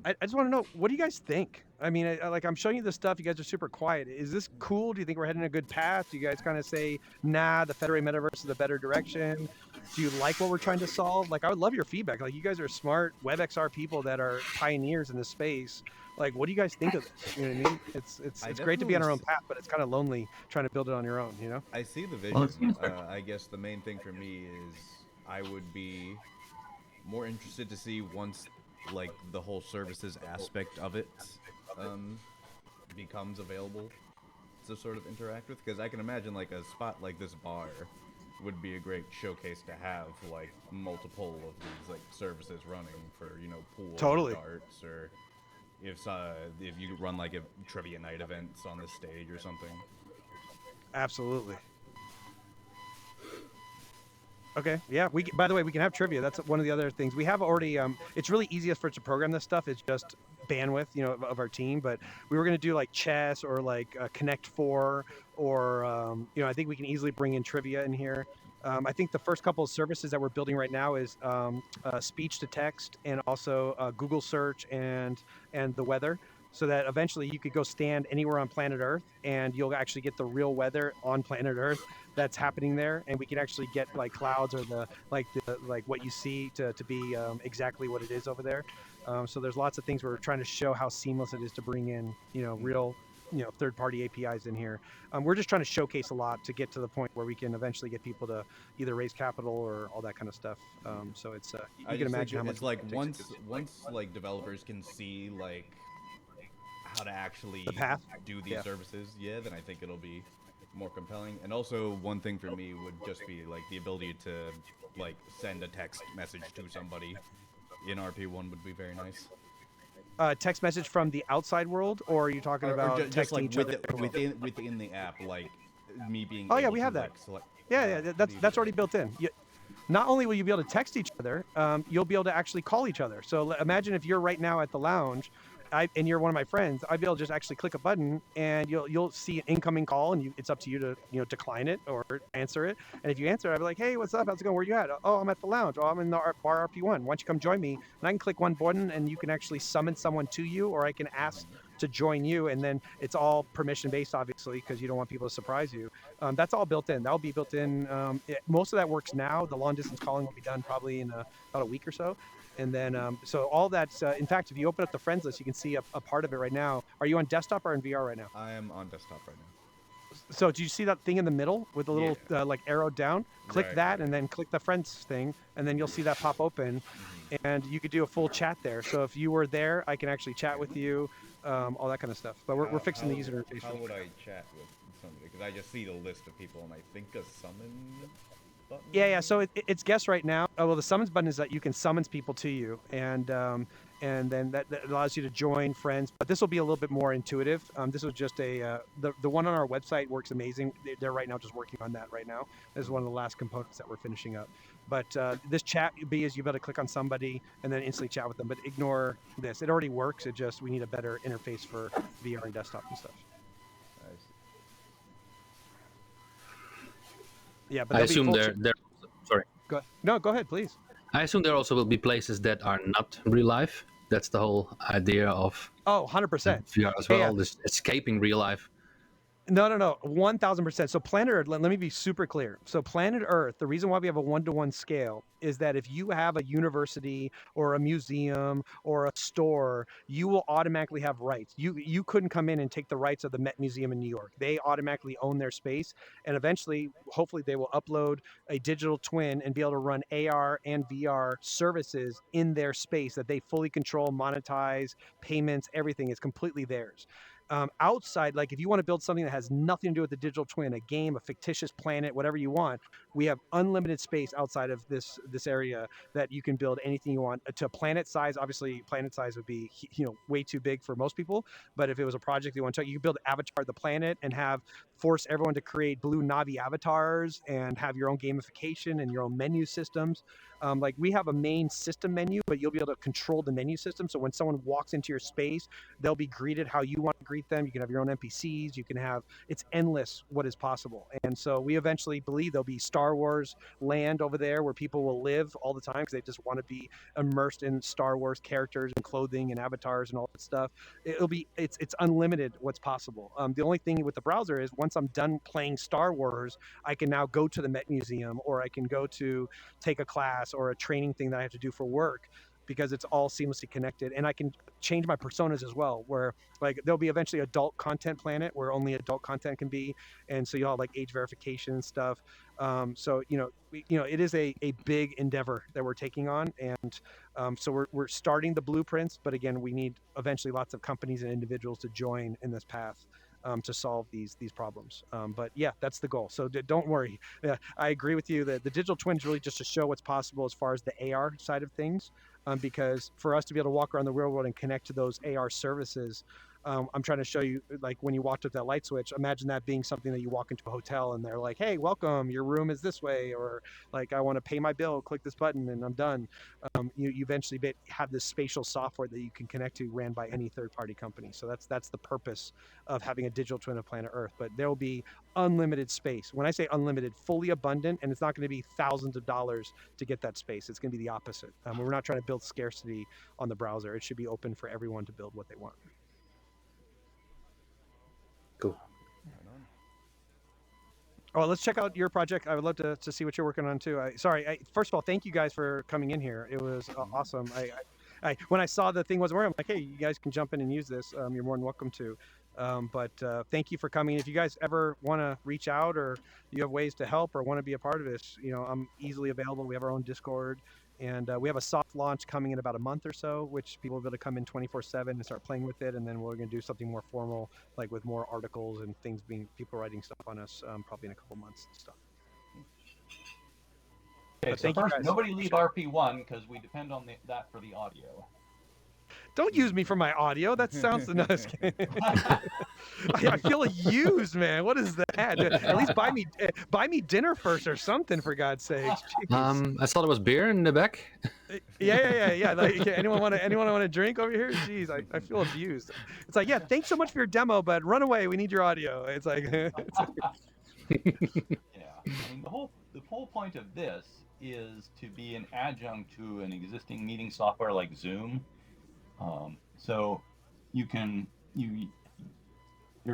I just want to know, what do you guys think? I mean, I'm showing you this stuff. You guys are super quiet. Is this cool? Do you think we're heading a good path? Do you guys kind of say, nah, the federated metaverse is a better direction? Do you like what we're trying to solve? Like, I would love your feedback. Like, you guys are smart WebXR people that are pioneers in this space. Like, what do you guys think of this? You know what I mean? It's great to be on our own path, but it's kind of lonely trying to build it on your own, you know? I see the vision. I guess the main thing for me is I would be more interested to see once like the whole services aspect of it becomes available to sort of interact with, because I can imagine like a spot like this bar would be a great showcase to have like multiple of these like services running for pool Totally. or darts, or if you run like a trivia night events on the stage or something. Absolutely. Okay. Yeah. By the way, we can have trivia. That's one of the other things we have already. It's really easiest for us to program this stuff. It's just bandwidth, of our team. But we were going to do like chess or like Connect 4, or I think we can easily bring in trivia in here. I think the first couple of services that we're building right now is speech to text, and also Google search and the weather, so that eventually you could go stand anywhere on planet Earth and you'll actually get the real weather on planet Earth that's happening there, and we can actually get like clouds or the what you see to be exactly what it is over there. So there's lots of things we're trying to show how seamless it is to bring in real third-party APIs in here. We're just trying to showcase a lot to get to the point where we can eventually get people to either raise capital or all that kind of stuff. So it's you can imagine how much it's like it takes once like developers can see like how to actually the path. do these services, then I think it'll be more compelling. And also one thing for me would just be like the ability to like send a text message to somebody in RP1 would be very nice. Text message from the outside world, or are you talking about just like each other? within the app, like me being Oh yeah, able we have to, that. like, select. Yeah, that's already built in. Not only will you be able to text each other, you'll be able to actually call each other. So imagine if you're right now at the lounge, and you're one of my friends, I'd be able to just actually click a button, and you'll see an incoming call, and it's up to you to decline it or answer it. And if you answer, I'd be like, hey, what's up? How's it going? Where you at? Oh, I'm at the lounge. Oh, I'm in the bar RP1. Why don't you come join me? And I can click one button, and you can actually summon someone to you, or I can ask to join you, and then it's all permission based, obviously, because you don't want people to surprise you. That's all built in. That'll be built in. Most of that works now. The long distance calling will be done probably in about a week or so. And then, so all that's, in fact, if you open up the friends list, you can see a part of it right now. Are you on desktop or in VR right now? I am on desktop right now. So do you see that thing in the middle with the little like arrow down? Click that and then click the friends thing, and then you'll see that pop open, and you could do a full chat there. So if you were there, I can actually chat with you, all that kind of stuff. But we're fixing the user interface. How would I chat with somebody? Because I just see the list of people, and I think a summon button? Yeah. So it's guess right now. Oh, well, the summons button is that you can summons people to you, and then that allows you to join friends. But this will be a little bit more intuitive. This was just the one on our website works amazing. They're right now just working on that right now. This is one of the last components that we're finishing up. But this chat is you better click on somebody and then instantly chat with them. But ignore this. It already works. It just we need a better interface for VR and desktop and stuff. Yeah, but I assume they're sorry. Go ahead, please. I assume there also will be places that are not real life. That's the whole idea of 100% VR as well. This escaping real life. No, 1,000%. So planet Earth, let me be super clear. So planet Earth, the reason why we have a 1-to-1 scale is that if you have a university or a museum or a store, you will automatically have rights. You couldn't come in and take the rights of the Met Museum in New York. They automatically own their space, and eventually, hopefully, they will upload a digital twin and be able to run AR and VR services in their space that they fully control, monetize, payments, everything is completely theirs. Outside, like if you want to build something that has nothing to do with the digital twin, a game, a fictitious planet, whatever you want, we have unlimited space outside of this area that you can build anything you want to planet size. Obviously, planet size would be way too big for most people. But if it was a project you want to, you can build avatar of the planet and force everyone to create blue Navi avatars and have your own gamification and your own menu systems. Like we have a main system menu, but you'll be able to control the menu system. So when someone walks into your space, they'll be greeted how you want to greet them. You can have your own NPCs. You can have, it's endless what is possible. And so we eventually believe there'll be Star Wars land over there where people will live all the time because they just want to be immersed in Star Wars characters and clothing and avatars and all that stuff. It's unlimited what's possible. The only thing with the browser is once I'm done playing Star Wars, I can now go to the Met Museum, or I can go to take a class or a training thing that I have to do for work, because it's all seamlessly connected. And I can change my personas as well, where like there'll be eventually adult content planet where only adult content can be. And so you'll have like age verification and stuff. So, it is a big endeavor that we're taking on. And so we're starting the blueprints, but again, we need eventually lots of companies and individuals to join in this path. To solve these problems. But yeah, that's the goal. So don't worry. I agree with you that the digital twin is really just to show what's possible as far as the AR side of things. Because for us to be able to walk around the real world and connect to those AR services, I'm trying to show you, like when you walked up that light switch, imagine that being something that you walk into a hotel and they're like, hey, welcome, your room is this way, or like, I want to pay my bill, click this button and I'm done. You eventually have this spatial software that you can connect to, ran by any third-party company. So that's the purpose of having a digital twin of planet Earth. But there will be unlimited space. When I say unlimited, fully abundant, and it's not going to be thousands of dollars to get that space. It's going to be the opposite. We're not trying to build scarcity on the browser. It should be open for everyone to build what they want. Cool. Oh, let's check out your project. I would love to see what you're working on too. First of all, thank you guys for coming in here. It was awesome. When I saw the thing wasn't working, I'm like, hey, you guys can jump in and use this. You're more than welcome to. But thank you for coming. If you guys ever want to reach out or you have ways to help or want to be a part of this, I'm easily available. We have our own Discord, and we have a soft launch coming in about a month or so, which people will be able to come in 24/7 and start playing with it. And then we're going to do something more formal, like with more articles and things people writing stuff on us, probably in a couple months and stuff. Okay, But so thank you first, guys. nobody leave RP1 because we depend on that for the audio. Don't use me for my audio. That sounds no. I feel used, man. What is that? At least buy me dinner first or something, for God's sakes. Jeez. I thought it was beer in the back. Yeah. Like, anyone want to drink over here? Jeez, I feel abused. It's like, yeah, thanks so much for your demo, but run away. We need your audio. It's like, Yeah, I mean the whole point of this is to be an adjunct to an existing meeting software like Zoom. So your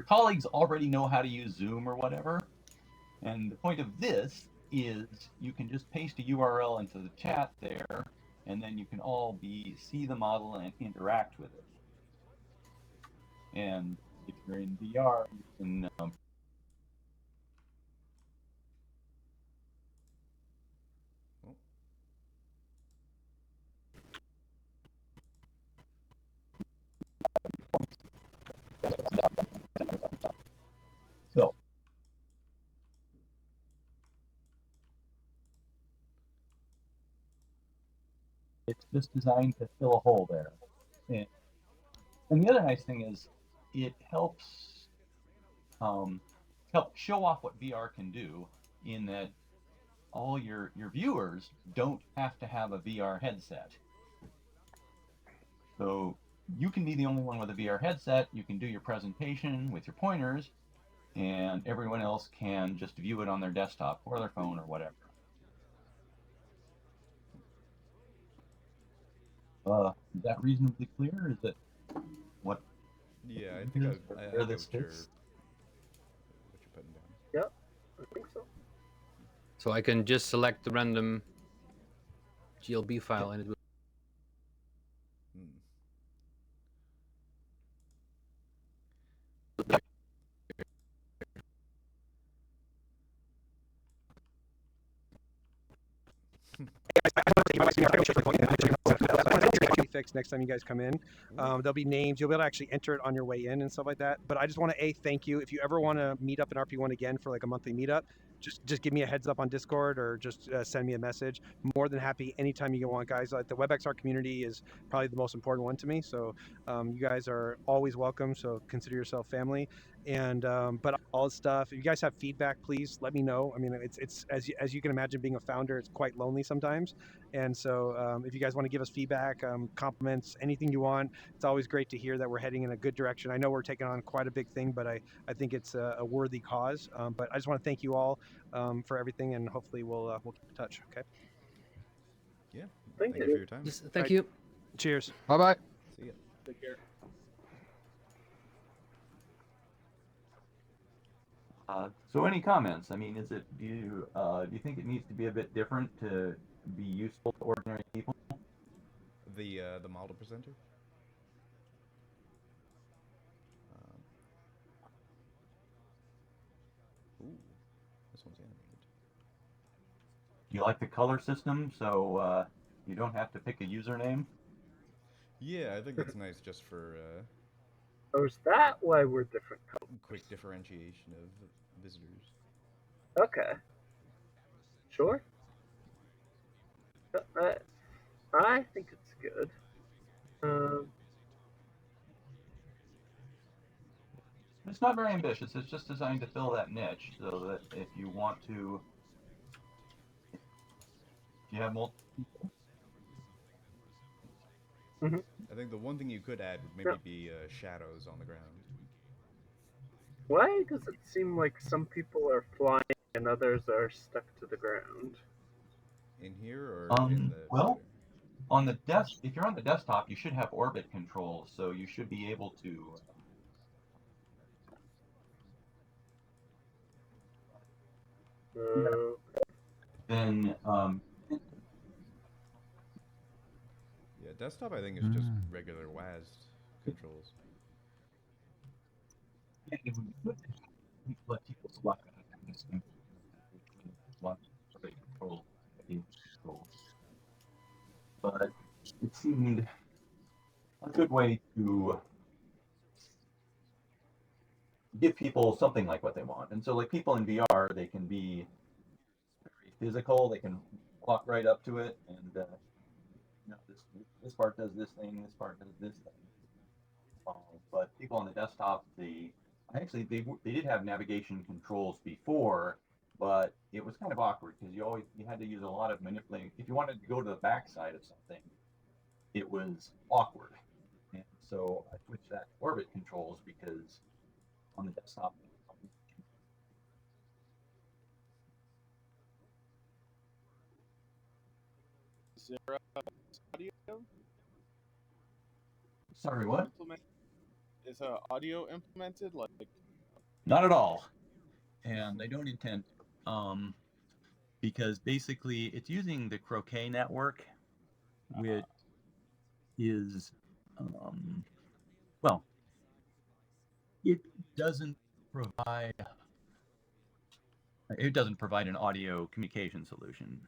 colleagues already know how to use Zoom or whatever, and the point of this is you can just paste a URL into the chat there, and then you can all see the model and interact with it. And if you're in VR, you can so it's just designed to fill a hole there. And the other nice thing is it helps show off what VR can do, in that all your viewers don't have to have a VR headset. So you can be the only one with a VR headset, you can do your presentation with your pointers, and everyone else can just view it on their desktop or their phone or whatever. Is that reasonably clear? Is it what? Yeah, I think I where get this what you're fits? putting down. Yeah, I think so. So I can just select the random GLB file and it will. Fix next time you guys come in. There'll be names. You'll be able to actually enter it on your way in and stuff like that. But I just want to thank you. If you ever want to meet up in RP1 again for like a monthly meetup, just give me a heads up on Discord or just send me a message. More than happy anytime you want, guys. Like the WebXR community is probably the most important one to me. So you guys are always welcome. So consider yourself family. And but all this stuff. If you guys have feedback, please let me know. I mean, it's as you can imagine, being a founder, it's quite lonely sometimes. And so if you guys want to give us feedback, compliments, anything you want, it's always great to hear that we're heading in a good direction. I know we're taking on quite a big thing, but I think it's a worthy cause. But I just want to thank you all for everything, and hopefully we'll keep in touch. Okay. Yeah. Thank you you for your time. Yes, thank you. Cheers. Bye bye. See ya. Take care. So any comments? I mean, do you think it needs to be a bit different to be useful to ordinary people? The model presenter. Ooh, this one's animated. Do you like the color system, so you don't have to pick a username? Yeah, I think that's nice just for Oh, is that why we're different colors? quick differentiation of visitors. Okay. Sure. I think it's good. It's not very ambitious. It's just designed to fill that niche, so that if you want to, if you have multiple people. I think the one thing you could add would maybe be shadows on the ground. Why does it seem like some people are flying and others are stuck to the ground? In here or in the well, on the if you're on the desktop, you should have orbit controls, so you should be able to. Then yeah, desktop I think is just regular WAS controls. And it would be good to let people select that kind of thing. Lots of control, control. But it seemed a good way to give people something like what they want. And so like people in VR, they can be very physical. They can walk right up to it and this part does this thing, this part does this thing. But people on the desktop, they did have navigation controls before, but it was kind of awkward because you had to use a lot of manipulating. If you wanted to go to the backside of something, it was awkward. And so I switched that to orbit controls because on the desktop. Is there audio? Sorry, what? Is audio implemented? Like Not at all. And I don't intend because basically it's using the Croquet network, which is well, it doesn't provide an audio communication solution.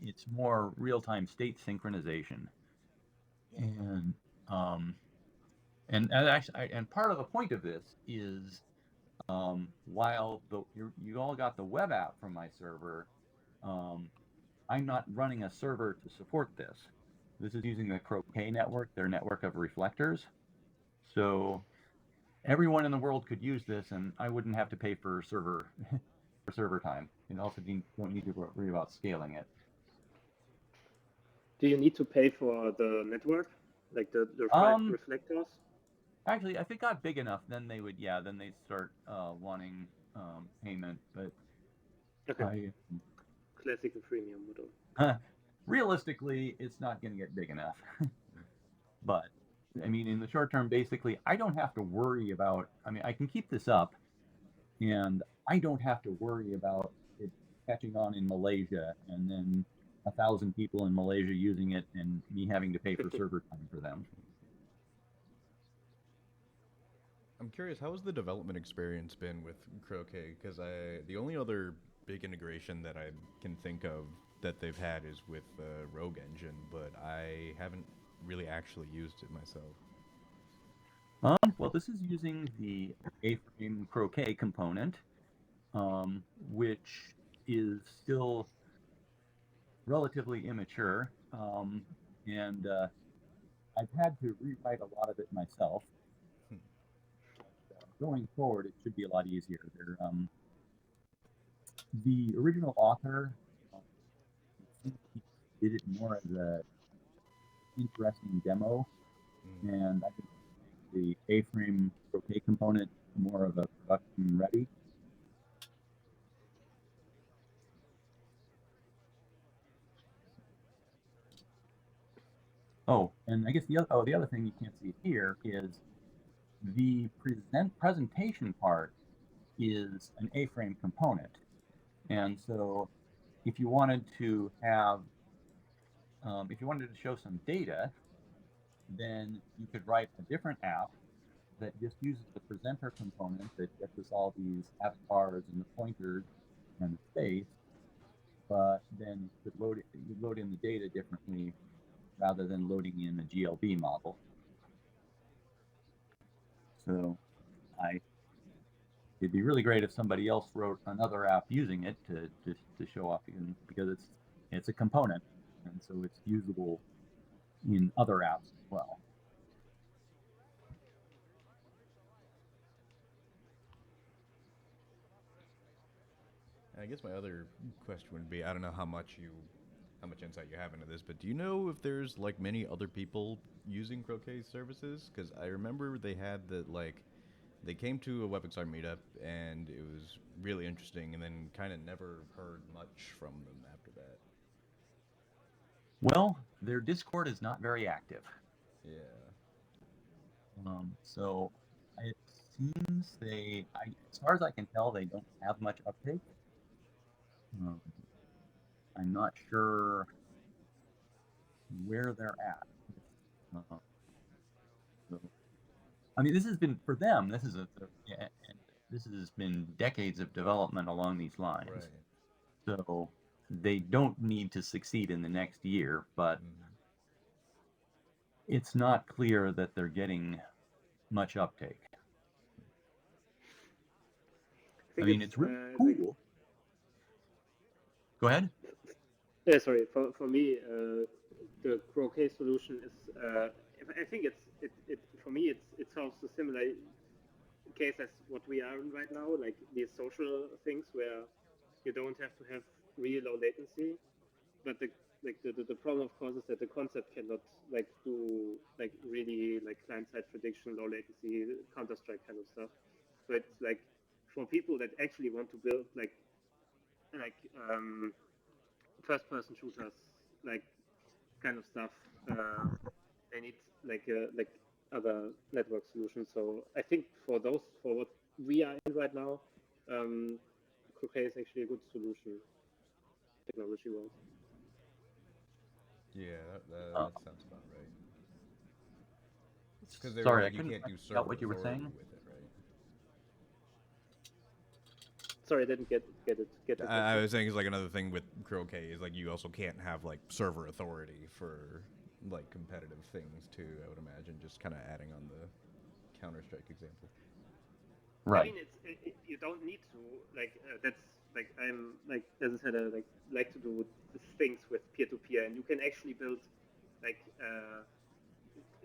It's more real-time state synchronization, and actually, and part of the point of this is while you all got the web app from my server, I'm not running a server to support this. This is using the Croquet network, their network of reflectors. So everyone in the world could use this, and I wouldn't have to pay for server time. And also, don't need to worry about scaling it. Do you need to pay for the network, like the reflectors? Actually, if it got big enough, then they would, then they'd start wanting payment. But okay. Classical freemium model. Realistically, it's not going to get big enough. But I mean, in the short term, basically, I don't have to worry about. I mean, I can keep this up, and I don't have to worry about it catching on in Malaysia and then 1,000 people in Malaysia using it and me having to pay for server time for them. I'm curious, how has the development experience been with Croquet? Because the only other big integration that I can think of that they've had is with Rogue Engine, but I haven't really actually used it myself. Well, this is using the A-frame Croquet component, which is still relatively immature, and I've had to rewrite a lot of it myself. Going forward, it should be a lot easier. The original author did it more as a interesting demo, and I think the A-frame Croquet component more of a production ready. Oh, and I guess the other thing you can't see here is the presentation part is an A-frame component, and so if you wanted to have if you wanted to show some data, then you could write a different app that just uses the presenter component that gets us all these avatars and the pointers and the space, but then you could load in the data differently rather than loading in a GLB model. So it'd be really great if somebody else wrote another app using it to show off, because it's a component, and so it's usable in other apps as well. I guess my other question would be, I don't know how much insight you have into this, but do you know if there's like many other people using Croquet services? Because I remember they had they came to a WebXR meetup and it was really interesting, and then kind of never heard much from them after that. Well, their Discord is not very active. Yeah. So it seems as far as I can tell, they don't have much uptake. I'm not sure where they're at. So, I mean, this has been for them. This is this has been decades of development along these lines. Right. So they don't need to succeed in the next year, but it's not clear that they're getting much uptake. I mean, it's really cool. Go ahead. Yeah, sorry. For me, the croquet solution is. I think it for me it solves a similar case as what we are in right now, like these social things where you don't have to have really low latency, but the problem of course is that the concept cannot like do like really like client-side prediction, low latency, Counter-Strike kind of stuff. So it's like for people that actually want to build like first-person shooters, like kind of stuff, they need like other network solutions. So I think for what we are in right now, Croquet is actually a good solution, technology-wise. Yeah, that sounds about right. Because Sorry, like, I you couldn't can't do make server out what you were authority saying. with it, right? Sorry, I didn't get it. I was saying is like another thing with croquet is like you also can't have like server authority for like competitive things too. I would imagine, just kind of adding on the Counter-Strike example. I mean, you don't need to like that's like I'm like as I said, I like to do things with peer-to-peer, and you can actually build like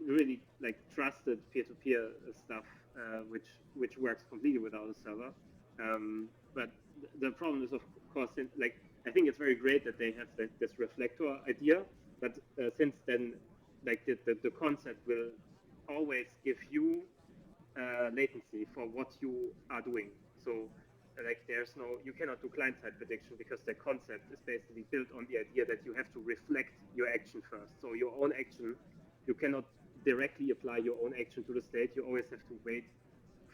really like trusted peer-to-peer stuff, which works completely without a server. But the problem is, of course, like I think it's very great that they have this reflector idea, but since then, like the concept will always give you latency for what you are doing. So like you cannot do client-side prediction because the concept is basically built on the idea that you have to reflect your action first. So your own action, you cannot directly apply your own action to the state. You always have to wait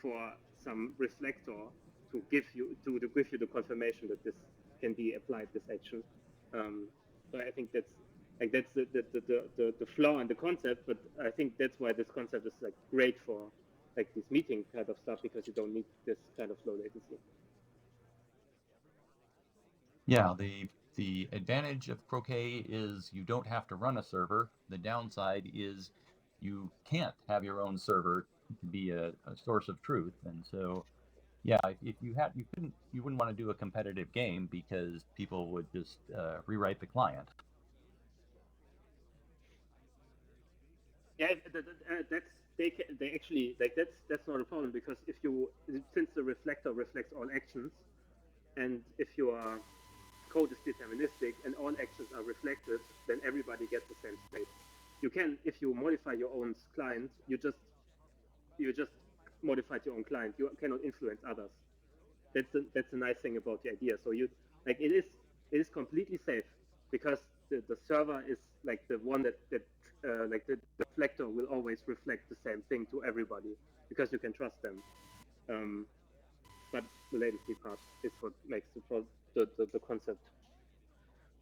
for some reflector to give you the confirmation that this can be applied, this action. So I think that's the flaw in the concept, but I think that's why this concept is like great for like this meeting kind of stuff, because you don't need this kind of low latency. Yeah, the advantage of Croquet is you don't have to run a server. The downside is you can't have your own server to be a source of truth. And so, yeah, if you wouldn't want to do a competitive game because people would just rewrite the client. Yeah, they actually like that's not a problem, because since the reflector reflects all actions, and if your code is deterministic and all actions are reflected, then everybody gets the same state. You can, if you modify your own client, you just modified your own client. You cannot influence others. That's the nice thing about the idea. So it is completely safe, because the server is like the one that like the reflector will always reflect the same thing to everybody, because you can trust them. But the latency part is what makes the concept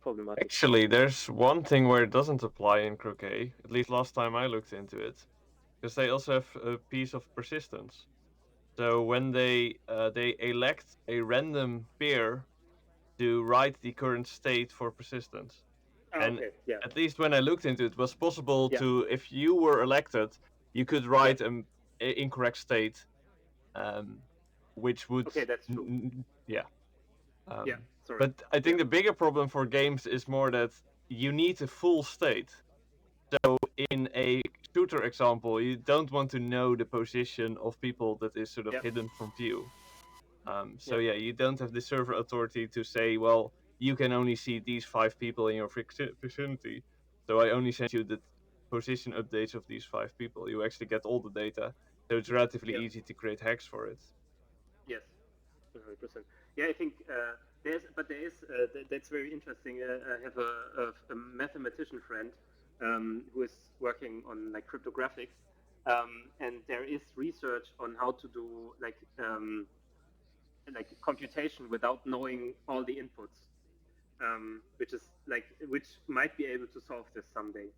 problematic. Actually, there's one thing where it doesn't apply in Croquet, at least last time I looked into it, because they also have a piece of persistence. So when they elect a random pair to write the current state for persistence. And Okay, yeah. at least when I looked into it, was possible to, if you were elected, you could write an incorrect state, which would. Okay, that's true. Yeah. Sorry. But I think the bigger problem for games is more that you need a full state. So in a shooter example, you don't want to know the position of people that is sort of hidden from view. So yeah, you don't have the server authority to say, well, you can only see these 5 people in your vicinity. So I only send you the position updates of these 5 people. You actually get all the data. So it's relatively easy to create hacks for it. Yes, 100%. Yeah, I think that's very interesting. I have a mathematician friend who is working on like cryptographics, and there is research on how to do like computation without knowing all the inputs, which might be able to solve this someday.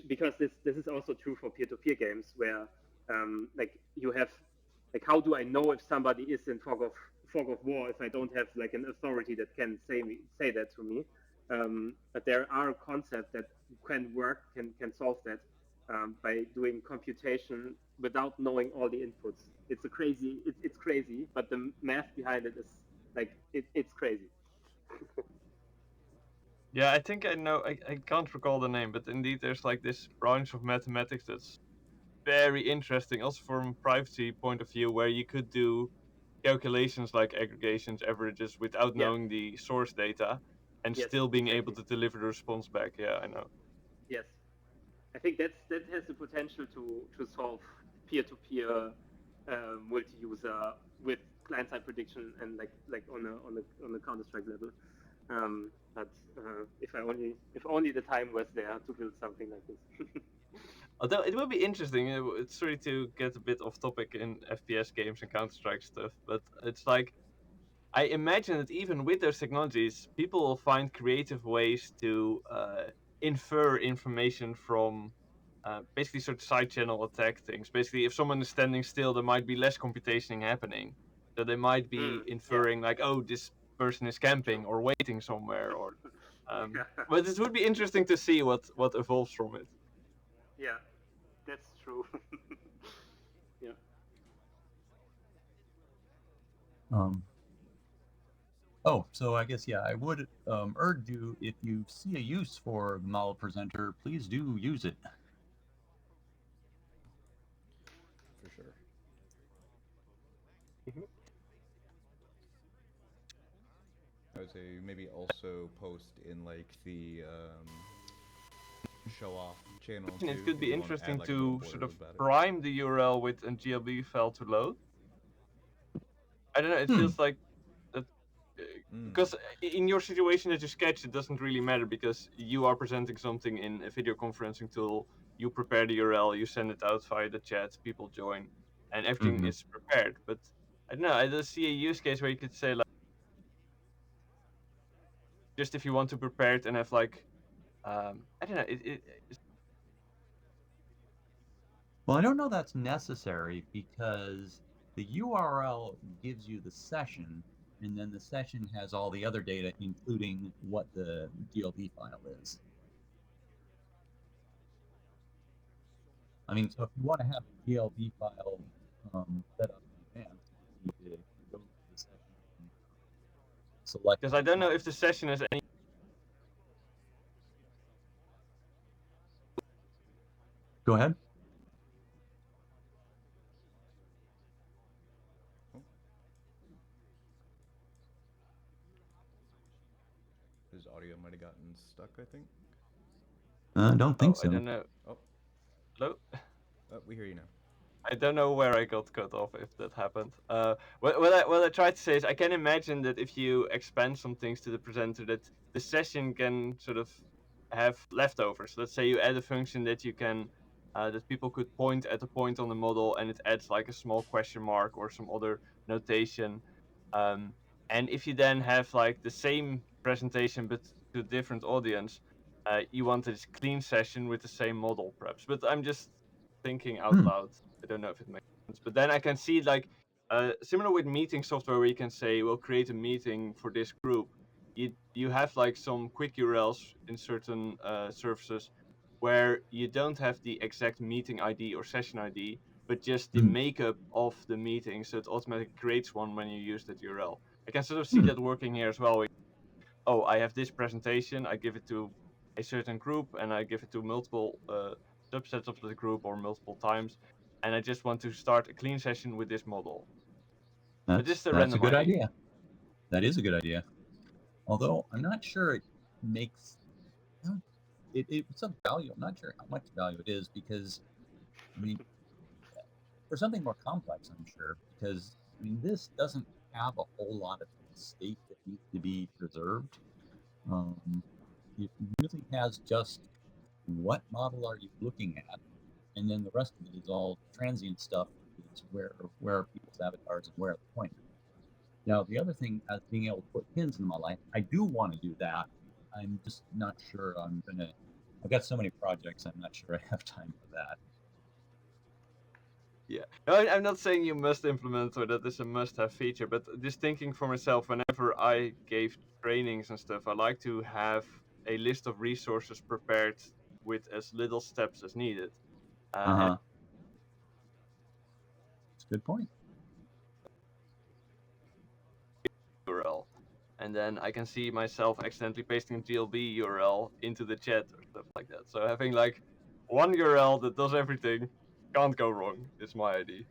Because this is also true for peer-to-peer games, where like you have like how do I know if somebody is in fog of war if I don't have like an authority that can say that to me? But there are concepts that can work, can solve that by doing computation without knowing all the inputs. It's it's crazy, but the math behind it is like it's crazy. Yeah, I think I know. I can't recall the name, but indeed, there's like this branch of mathematics that's very interesting, also from a privacy point of view, where you could do calculations like aggregations, averages, without Yeah. knowing the source data, and Yes, still being able exactly. to deliver the response back. Yeah, I know. Yes, I think that has the potential to solve peer-to-peer multi-user with client-side prediction and like on a Counter-Strike level. But if only the time was there to build something like this. Although it will be interesting. It's sorry to get a bit off topic in FPS games and Counter Strike stuff, but it's like I imagine that even with those technologies, people will find creative ways to infer information from basically sort of side channel attack things. Basically, if someone is standing still, there might be less computation happening. So they might be inferring like, oh, this person is camping or waiting somewhere, or. But it would be interesting to see what evolves from it. Yeah, that's true. Yeah. Oh, so I guess, yeah, I would urge you, if you see a use for the model presenter, please do use it. For sure. I would say maybe also post in like the show off channel too. It could if be you wanna add, interesting like, a little to sort blurb of about it. prime the URL with a GLB file to load. I don't know. It feels like that because in your situation that you sketch, it doesn't really matter because you are presenting something in a video conferencing tool. You prepare the URL, you send it out via the chat, people join, and everything is prepared. But I don't know. I just see a use case where you could say like, just if you want to prepare it and have like, I don't know. Well, I don't know that's necessary because the URL gives you the session, and then the session has all the other data, including what the GLB file is. I mean, so if you want to have a GLB file set up in advance, you just need to go to the session and select. Because I don't know if the session has any. Go ahead. His audio might have gotten stuck, I think. Don't think so. I don't know. Oh. Hello? We hear you now. I don't know where I got cut off if that happened. What I tried to say is I can imagine that if you expand some things to the presenter, that the session can sort of have leftovers. Let's say you add a function that you can that people could point at a point on the model, and it adds like a small question mark or some other notation. And if you then have like the same presentation but to a different audience, you want this clean session with the same model, perhaps. But I'm just thinking out loud. I don't know if it makes sense. But then I can see like similar with meeting software where you can say, we'll create a meeting for this group. You have like some quick URLs in certain services where you don't have the exact meeting ID or session ID, but just the makeup of the meeting, so it automatically creates one when you use that URL. I can sort of see that working here as well. Oh, I have this presentation, I give it to a certain group, and I give it to multiple subsets of the group or multiple times, and I just want to start a clean session with this model. But just a That's random a good idea. idea. That is a good idea. Although I'm not sure it makes it's of value. I'm not sure how much value it is because, I mean, for something more complex, I'm sure, because I mean, this doesn't have a whole lot of state that needs to be preserved. It really has just what model are you looking at, and then the rest of it is all transient stuff. Is where are people's avatars and where are the pointers. Now, the other thing as being able to put pins in my life, I do want to do that. I'm just not sure I'm gonna. I've got so many projects. I'm not sure I have time for that. Yeah, no, I'm not saying you must implement or that is a must-have feature, but just thinking for myself, whenever I gave trainings and stuff, I like to have a list of resources prepared with as little steps as needed. That's a good point. URL, and then I can see myself accidentally pasting a GLB URL into the chat or stuff like that. So having like one URL that does everything can't go wrong is my idea.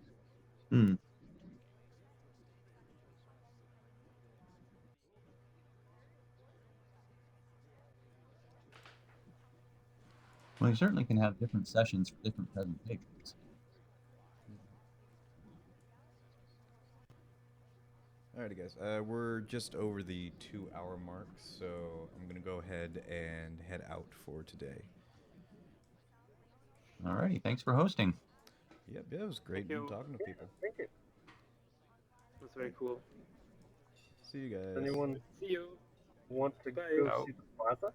Well, you certainly can have different sessions for different presentations. Alrighty, guys. We're just over the 2-hour mark, so I'm gonna go ahead and head out for today. Alrighty, thanks for hosting. Yep, yeah, it was great talking to people. Thank you. That's very cool. See you guys. Anyone See you. want to Bye. go see the plaza?